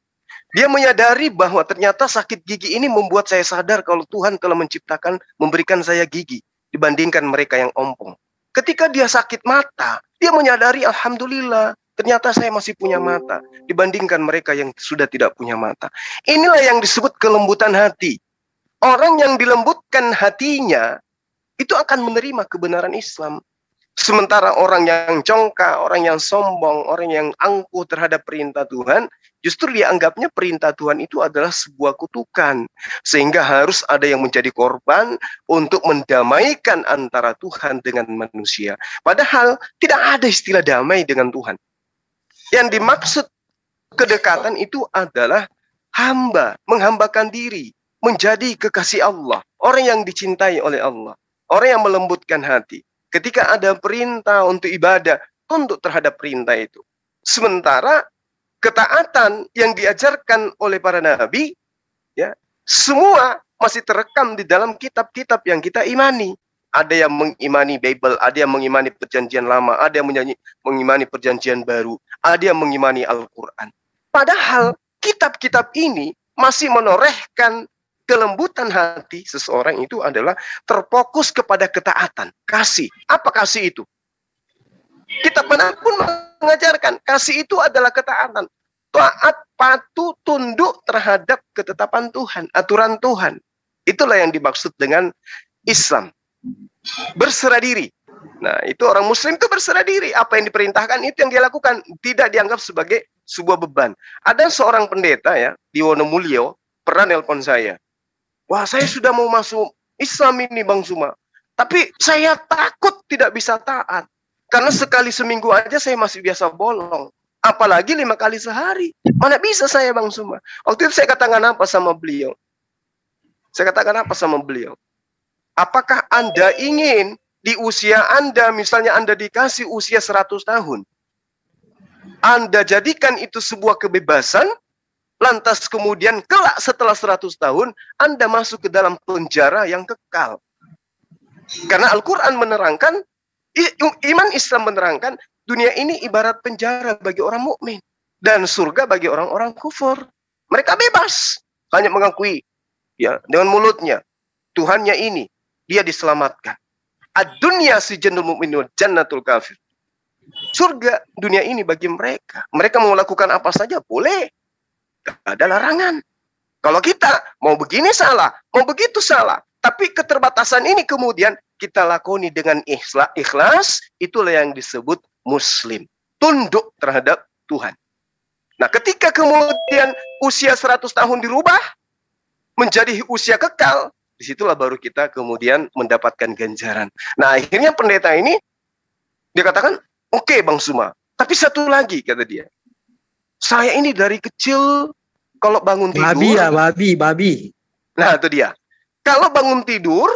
Dia menyadari bahwa ternyata sakit gigi ini membuat saya sadar kalau Tuhan telah menciptakan, memberikan saya gigi dibandingkan mereka yang ompong. Ketika dia sakit mata, dia menyadari alhamdulillah, ternyata saya masih punya mata dibandingkan mereka yang sudah tidak punya mata. Inilah yang disebut kelembutan hati. Orang yang dilembutkan hatinya itu akan menerima kebenaran Islam. Sementara orang yang congkak, orang yang sombong, orang yang angkuh terhadap perintah Tuhan, justru dianggapnya perintah Tuhan itu adalah sebuah kutukan. Sehingga harus ada yang menjadi korban untuk mendamaikan antara Tuhan dengan manusia. Padahal tidak ada istilah damai dengan Tuhan. Yang dimaksud kedekatan itu adalah hamba, menghambakan diri, menjadi kekasih Allah. Orang yang dicintai oleh Allah. Orang yang melembutkan hati. Ketika ada perintah untuk ibadah, tunduk terhadap perintah itu. Sementara ketaatan yang diajarkan oleh para nabi, ya, semua masih terekam di dalam kitab-kitab yang kita imani. Ada yang mengimani Bible, ada yang mengimani perjanjian lama, ada yang mengimani perjanjian baru, ada yang mengimani Al-Quran. Padahal kitab-kitab ini masih menorehkan kelembutan hati seseorang itu adalah terfokus kepada ketaatan, kasih. Apa kasih itu? Kitab manapun mengajarkan kasih itu adalah ketaatan. Taat, patuh, tunduk terhadap ketetapan Tuhan, aturan Tuhan. Itulah yang dimaksud dengan Islam. Berserah diri. Nah, itu orang muslim itu berserah diri. Apa yang diperintahkan itu yang dia lakukan. Tidak dianggap sebagai sebuah beban. Ada seorang pendeta ya di Wonomulyo pernah nelpon saya. Wah, saya sudah mau masuk Islam ini Bang Suma. Tapi saya takut tidak bisa taat. Karena sekali seminggu aja saya masih biasa bolong. Apalagi 5 kali sehari. Mana bisa saya Bang Suma? Waktu itu saya katakan apa sama beliau? Apakah Anda ingin di usia Anda, misalnya Anda dikasih usia 100 tahun. Anda jadikan itu sebuah kebebasan, lantas kemudian kelak setelah 100 tahun, Anda masuk ke dalam penjara yang kekal. Karena Al-Quran menerangkan, iman Islam menerangkan, dunia ini ibarat penjara bagi orang mukmin dan surga bagi orang-orang kufur. Mereka bebas, hanya mengakui ya dengan mulutnya Tuhannya ini, dia diselamatkan. Ad-dunya sijnul mu'min wa jannatul kafir. Surga dunia ini bagi mereka. Mereka mau lakukan apa saja boleh. Tidak ada larangan. Kalau kita mau begini salah, mau begitu salah. Tapi keterbatasan ini kemudian kita lakoni dengan ikhlas, itulah yang disebut muslim. Tunduk terhadap Tuhan. Nah, ketika kemudian usia 100 tahun dirubah menjadi usia kekal, disitulah baru kita kemudian mendapatkan ganjaran. Nah, akhirnya pendeta ini, dia katakan, oke Bang Suma, tapi satu lagi, kata dia. Saya ini dari kecil, kalau bangun tidur. Babi. Nah, itu dia. Kalau bangun tidur,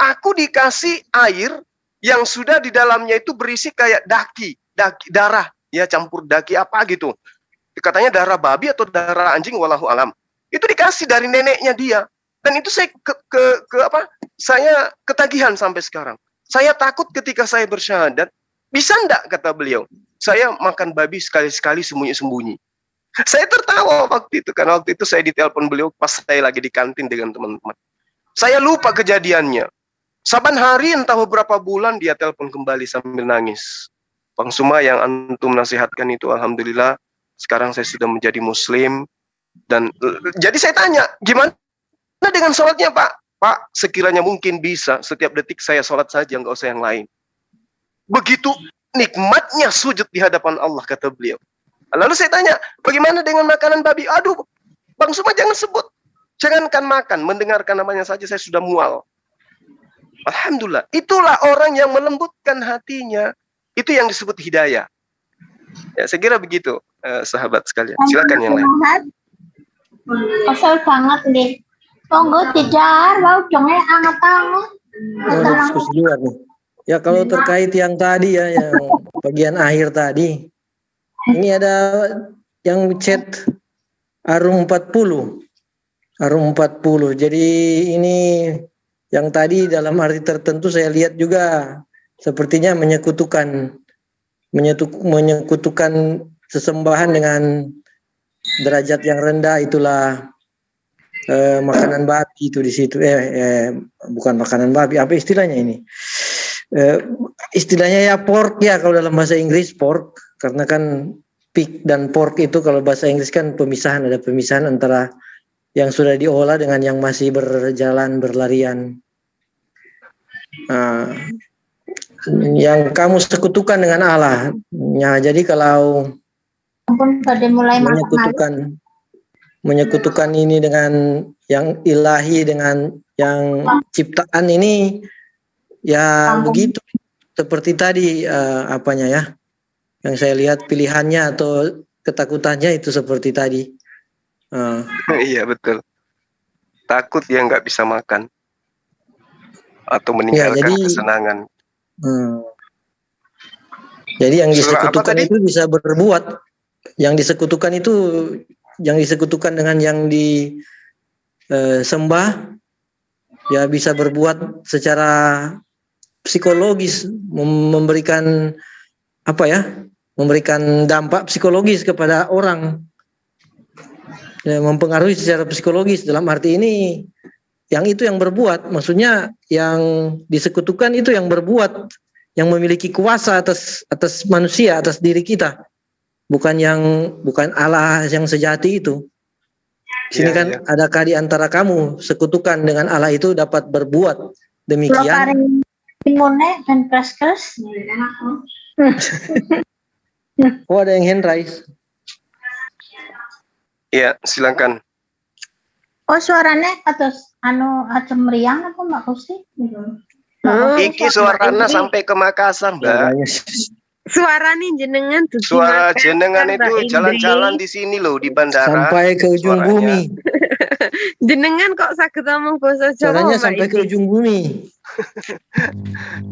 aku dikasih air yang sudah di dalamnya itu berisi kayak darah. Ya, campur daki apa gitu. Katanya darah babi atau darah anjing, wallahu alam. Itu dikasih dari neneknya dia. Dan itu saya saya ketagihan sampai sekarang. Saya takut ketika saya bersyahadat, bisa enggak, kata beliau, saya makan babi sekali-sekali sembunyi-sembunyi. Saya tertawa waktu itu, karena waktu itu saya ditelepon beliau pas saya lagi di kantin dengan teman-teman. Saya lupa kejadiannya. Saban hari entah beberapa bulan dia telepon kembali sambil nangis. Bang Suma, yang antum nasihatkan itu alhamdulillah sekarang saya sudah menjadi muslim. Dan jadi saya tanya, gimana dengan sholatnya Pak? Pak, sekiranya mungkin bisa setiap detik saya sholat saja, nggak usah yang lain. Begitu nikmatnya sujud di hadapan Allah, kata beliau. Lalu saya tanya, bagaimana dengan makanan babi? Aduh, Bang Suma jangan sebut. Jangankan makan, mendengarkan namanya saja saya sudah mual. Alhamdulillah, itulah orang yang melembutkan hatinya. Itu yang disebut hidayah. Ya, saya kira begitu, sahabat sekalian. Silakan yang lain. Kesel banget nih. Tunggu tidak, mau dongnya anget-anget. Ada diskusi luar nih. Ya kalau terkait yang tadi ya, yang bagian akhir tadi, ini ada yang chat Arum 40. Arum 40. Jadi ini yang tadi dalam arti tertentu saya lihat juga sepertinya menyekutukan sesembahan dengan derajat yang rendah, itulah makanan babi itu di situ. Bukan makanan babi, apa istilahnya ini? Istilahnya ya pork ya kalau dalam bahasa Inggris, pork, karena kan pig dan pork itu kalau bahasa Inggris kan ada pemisahan antara yang sudah diolah dengan yang masih berlarian. Yang kamu sekutukan dengan Allah. Ya, jadi kalau menyekutukan ini dengan yang ilahi, dengan yang ciptaan ini, ya begitu seperti tadi apanya ya, yang saya lihat pilihannya atau ketakutannya itu seperti tadi. Iya betul. Takut dia nggak bisa makan atau meninggalkan kesenangan. Jadi yang disekutukan itu bisa berbuat. Yang disekutukan dengan yang disembah ya bisa berbuat secara psikologis, memberikan dampak psikologis kepada orang, ya, mempengaruhi secara psikologis. Dalam arti ini yang itu yang berbuat, maksudnya yang disekutukan itu yang berbuat, yang memiliki kuasa atas manusia, atas diri kita. Bukan Allah yang sejati itu. Sini kan adakah di antara kamu sekutukan dengan Allah itu dapat berbuat demikian? Oh, ada yang hand raise. Iya, silakan. Oh, suaranya atas aja meriang apa Mbak Kusti? Iki suaranya sampai ke Makassar, Mbak. Suara nih jenengan tuh. Suara jenengan itu jalan-jalan di sini loh, di bandara. Sampai ke ujung bumi. Jenengan kok sakit ngomong bahasa Jawa? Suaranya sampai ke ujung bumi.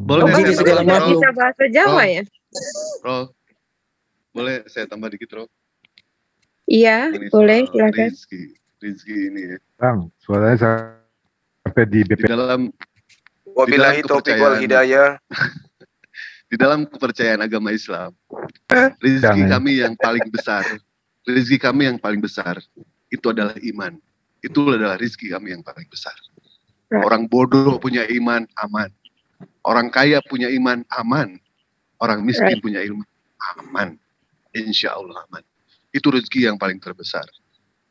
Boleh di segala makhluk. Bisa bahasa Jawa ya? Bro, boleh saya tambah dikit, Bro? Iya, Ini boleh, soal silakan. Rizki ini ya. Bang, suaranya sampai di BP. Di dalam Wabillahi taufiq wal hidayah. Di dalam kepercayaan agama Islam, rezeki kami yang paling besar, itu adalah iman. Itu adalah rezeki kami yang paling besar. Orang bodoh punya iman, aman. Orang kaya punya iman, aman. Orang miskin punya ilmu, aman. Insya Allah aman. Itu rezeki yang paling terbesar.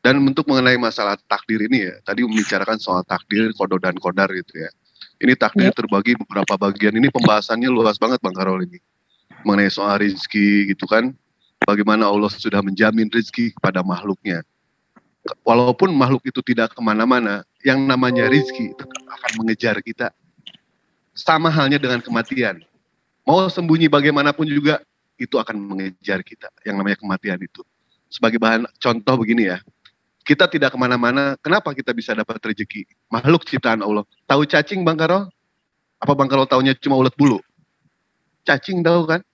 Dan untuk mengenai masalah takdir ini ya, tadi membicarakan soal takdir, qada dan qadar gitu ya. Ini takdir terbagi beberapa bagian. Ini pembahasannya luas banget Bang Karol ini. Mengenai soal rezeki gitu kan. Bagaimana Allah sudah menjamin rezeki kepada makhluknya. Walaupun makhluk itu tidak kemana-mana, yang namanya rezeki itu akan mengejar kita. Sama halnya dengan kematian. Mau sembunyi bagaimanapun juga, itu akan mengejar kita. Yang namanya kematian itu. Sebagai bahan contoh begini ya. Kita tidak kemana-mana, kenapa kita bisa dapat rezeki? Makhluk ciptaan Allah. Tahu cacing Bang Karol? Apa Bang Karol taunya cuma ulet bulu? Cacing tahu kan?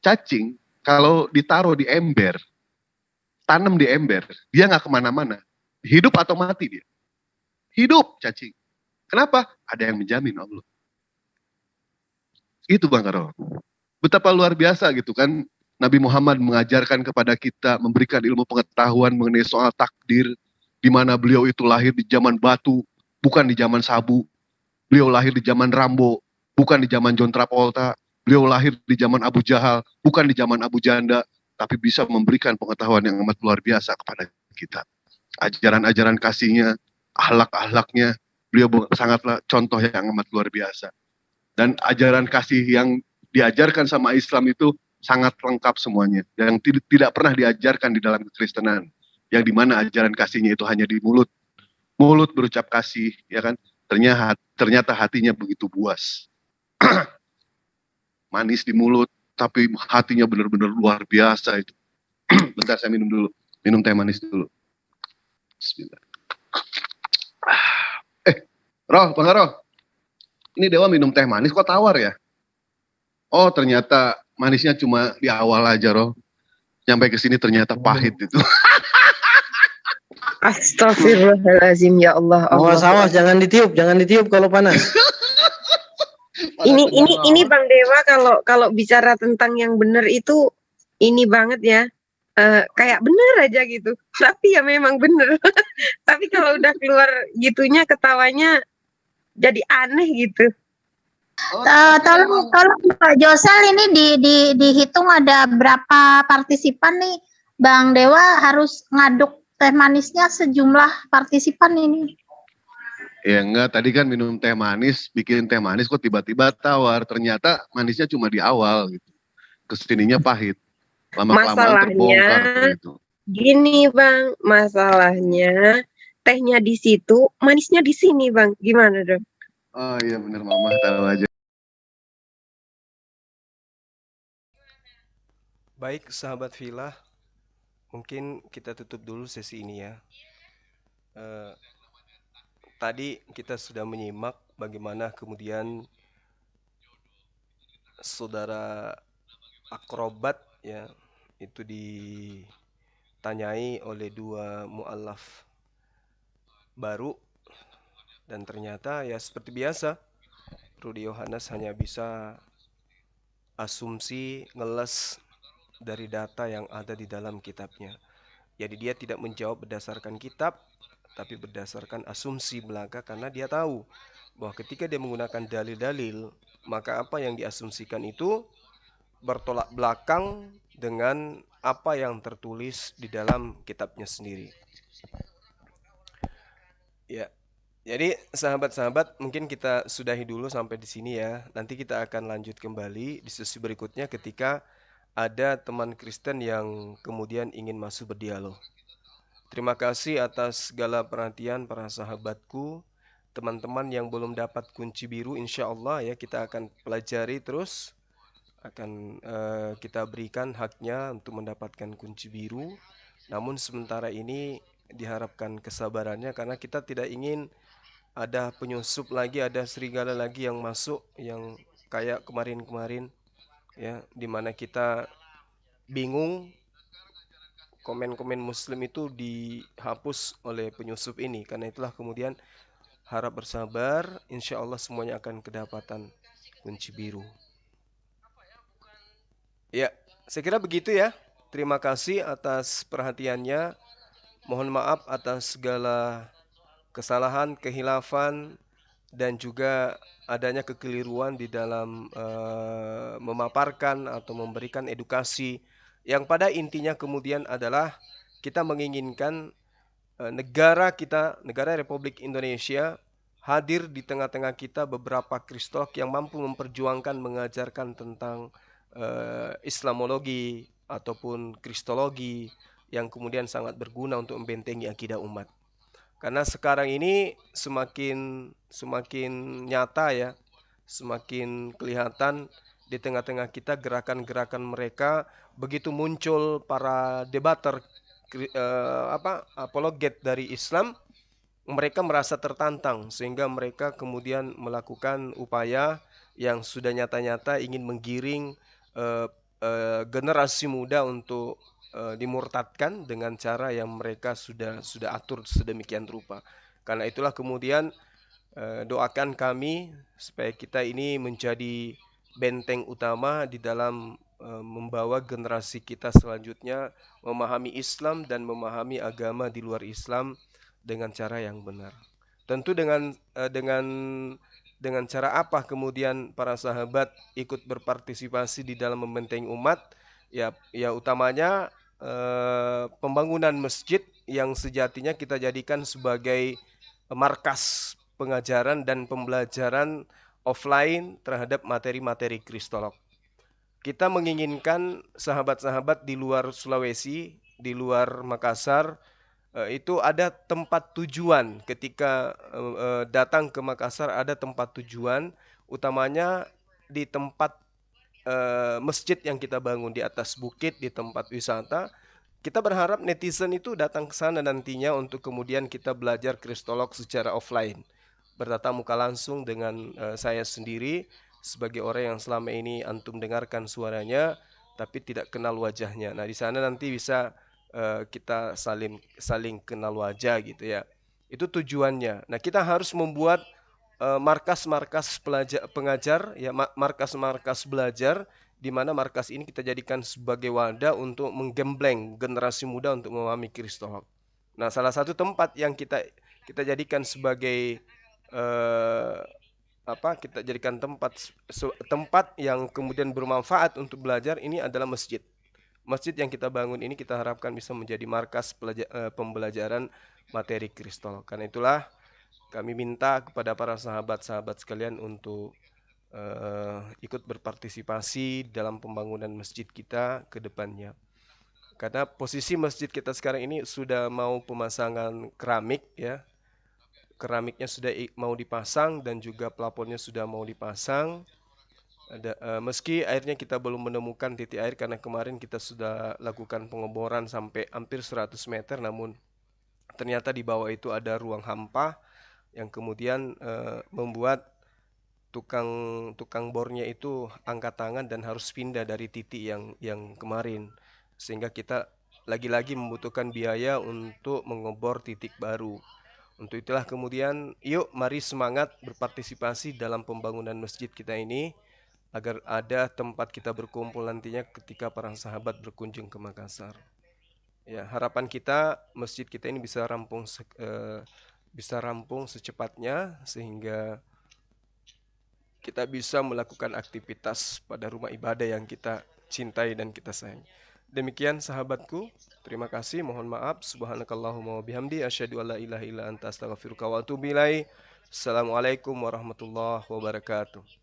Cacing kalau ditaruh di ember, tanam di ember, dia nggak kemana-mana. Hidup atau mati dia? Hidup cacing. Kenapa? Ada yang menjamin Allah. Itu Bang Karol. Betapa luar biasa gitu kan. Nabi Muhammad mengajarkan kepada kita, memberikan ilmu pengetahuan mengenai soal takdir, di mana beliau itu lahir di zaman batu, bukan di zaman sabu. Beliau lahir di zaman Rambo, bukan di zaman John Travolta. Beliau lahir di zaman Abu Jahal, bukan di zaman Abu Janda, tapi bisa memberikan pengetahuan yang amat luar biasa kepada kita. Ajaran-ajaran kasihnya, akhlak-akhlaknya, beliau sangatlah contoh yang amat luar biasa. Dan ajaran kasih yang diajarkan sama Islam itu sangat lengkap semuanya, yang tidak pernah diajarkan di dalam kekristenan, yang dimana ajaran kasihnya itu hanya di mulut berucap kasih, ya kan? Ternyata hatinya begitu buas, manis di mulut, tapi hatinya benar-benar luar biasa itu. Bentar saya minum dulu. Minum teh manis dulu. Bismillah. Roh, Bang Roh. Ini Dewa minum teh manis kok tawar ya? Oh, ternyata manisnya cuma di awal aja, Roh. Sampai ke sini ternyata pahit itu. Astagfirullahalazim, ya Allah. Awas, jangan ditiup kalau panas. Ini Bang Dewa kalau bicara tentang yang benar itu ini banget ya. Kayak bener aja gitu. Tapi ya memang bener. Tapi kalau udah keluar gitunya ketawanya jadi aneh gitu. Tolong Pak Josel ini dihitung ada berapa partisipan nih. Bang Dewa harus ngaduk teh manisnya sejumlah partisipan ini. Ya enggak, tadi kan minum teh manis, bikin teh manis kok tiba-tiba tawar. Ternyata manisnya cuma di awal gitu. Kesininya pahit. Lama-kelamaan terbongkar gitu. Gini Bang, masalahnya tehnya di situ, manisnya di sini Bang. Gimana dong? Oh iya bener, Mama tahu aja. Baik sahabat Villa, mungkin kita tutup dulu sesi ini ya. Tadi kita sudah menyimak bagaimana kemudian saudara akrobat ya itu ditanyai oleh dua mu'allaf baru, dan ternyata ya seperti biasa Rudi Yohanes hanya bisa asumsi ngeles dari data yang ada di dalam kitabnya. Jadi dia tidak menjawab berdasarkan kitab, tapi berdasarkan asumsi belaka, karena dia tahu bahwa ketika dia menggunakan dalil-dalil, maka apa yang diasumsikan itu bertolak belakang dengan apa yang tertulis di dalam kitabnya sendiri. Ya, jadi sahabat-sahabat, mungkin kita sudahi dulu sampai di sini ya. Nanti kita akan lanjut kembali di sesi berikutnya ketika ada teman Kristen yang kemudian ingin masuk berdialog. Terima kasih atas segala perhatian para sahabatku. Teman-teman yang belum dapat kunci biru, insya Allah ya kita akan pelajari terus. Akan kita berikan haknya untuk mendapatkan kunci biru. Namun sementara ini diharapkan kesabarannya, karena kita tidak ingin ada penyusup lagi, ada serigala lagi yang masuk yang kayak kemarin-kemarin ya, dimana kita bingung komen-komen muslim itu dihapus oleh penyusup ini. Karena itulah kemudian harap bersabar, insya Allah semuanya akan kedapatan kunci biru. Ya, saya kira begitu ya. Terima kasih atas perhatiannya. Mohon maaf atas segala kesalahan, kehilafan, dan juga adanya kekeliruan di dalam memaparkan atau memberikan edukasi yang pada intinya kemudian adalah kita menginginkan negara kita, negara Republik Indonesia, hadir di tengah-tengah kita beberapa kristolog yang mampu memperjuangkan, mengajarkan tentang Islamologi ataupun Kristologi yang kemudian sangat berguna untuk membentengi akidah umat. Karena sekarang ini semakin nyata ya, semakin kelihatan di tengah-tengah kita gerakan-gerakan mereka. Begitu muncul para debater apologet dari Islam, mereka merasa tertantang sehingga mereka kemudian melakukan upaya yang sudah nyata-nyata ingin menggiring generasi muda untuk dimurtadkan dengan cara yang mereka sudah atur sedemikian rupa. Karena itulah kemudian doakan kami supaya kita ini menjadi benteng utama di dalam membawa generasi kita selanjutnya memahami Islam dan memahami agama di luar Islam dengan cara yang benar. Tentu dengan cara apa kemudian para sahabat ikut berpartisipasi di dalam membentengi umat, ya utamanya pembangunan masjid yang sejatinya kita jadikan sebagai markas pengajaran dan pembelajaran offline terhadap materi-materi kristolog. Kita menginginkan sahabat-sahabat di luar Sulawesi, di luar Makassar, itu ada tempat tujuan ketika datang ke Makassar, ada tempat tujuan utamanya di tempat masjid yang kita bangun di atas bukit di tempat wisata, kita berharap netizen itu datang ke sana nantinya untuk kemudian kita belajar kristolog secara offline, bertatap muka langsung dengan saya sendiri sebagai orang yang selama ini antum dengarkan suaranya tapi tidak kenal wajahnya. Nah, di sana nanti bisa kita saling kenal wajah gitu ya. Itu tujuannya. Nah, kita harus membuat markas-markas pengajar ya, markas-markas belajar, di mana markas ini kita jadikan sebagai wadah untuk menggembleng generasi muda untuk memahami kristolog. Nah, salah satu tempat yang kita jadikan sebagai kita jadikan tempat yang kemudian bermanfaat untuk belajar ini adalah masjid. Masjid yang kita bangun ini kita harapkan bisa menjadi markas pembelajaran materi kristolog. Karena itulah kami minta kepada para sahabat-sahabat sekalian untuk ikut berpartisipasi dalam pembangunan masjid kita ke depannya. Karena posisi masjid kita sekarang ini sudah mau pemasangan keramik ya. Keramiknya sudah mau dipasang dan juga plafonnya sudah mau dipasang. Meski airnya kita belum menemukan titik air karena kemarin kita sudah lakukan pengeboran sampai hampir 100 meter, namun ternyata di bawah itu ada ruang hampa yang kemudian membuat tukang bornya itu angkat tangan dan harus pindah dari titik yang kemarin, sehingga kita lagi-lagi membutuhkan biaya untuk mengebor titik baru. Untuk itulah kemudian yuk mari semangat berpartisipasi dalam pembangunan masjid kita ini agar ada tempat kita berkumpul nantinya ketika para sahabat berkunjung ke Makassar. Ya, harapan kita masjid kita ini bisa rampung secepatnya sehingga kita bisa melakukan aktivitas pada rumah ibadah yang kita cintai dan kita sayang. Demikian sahabatku, terima kasih, mohon maaf. Subhanakallahumma wa bihamdi asyhadu an la ilaha illa anta astaghfiruka wa atubu ilaik. Assalamualaikum warahmatullahi wabarakatuh.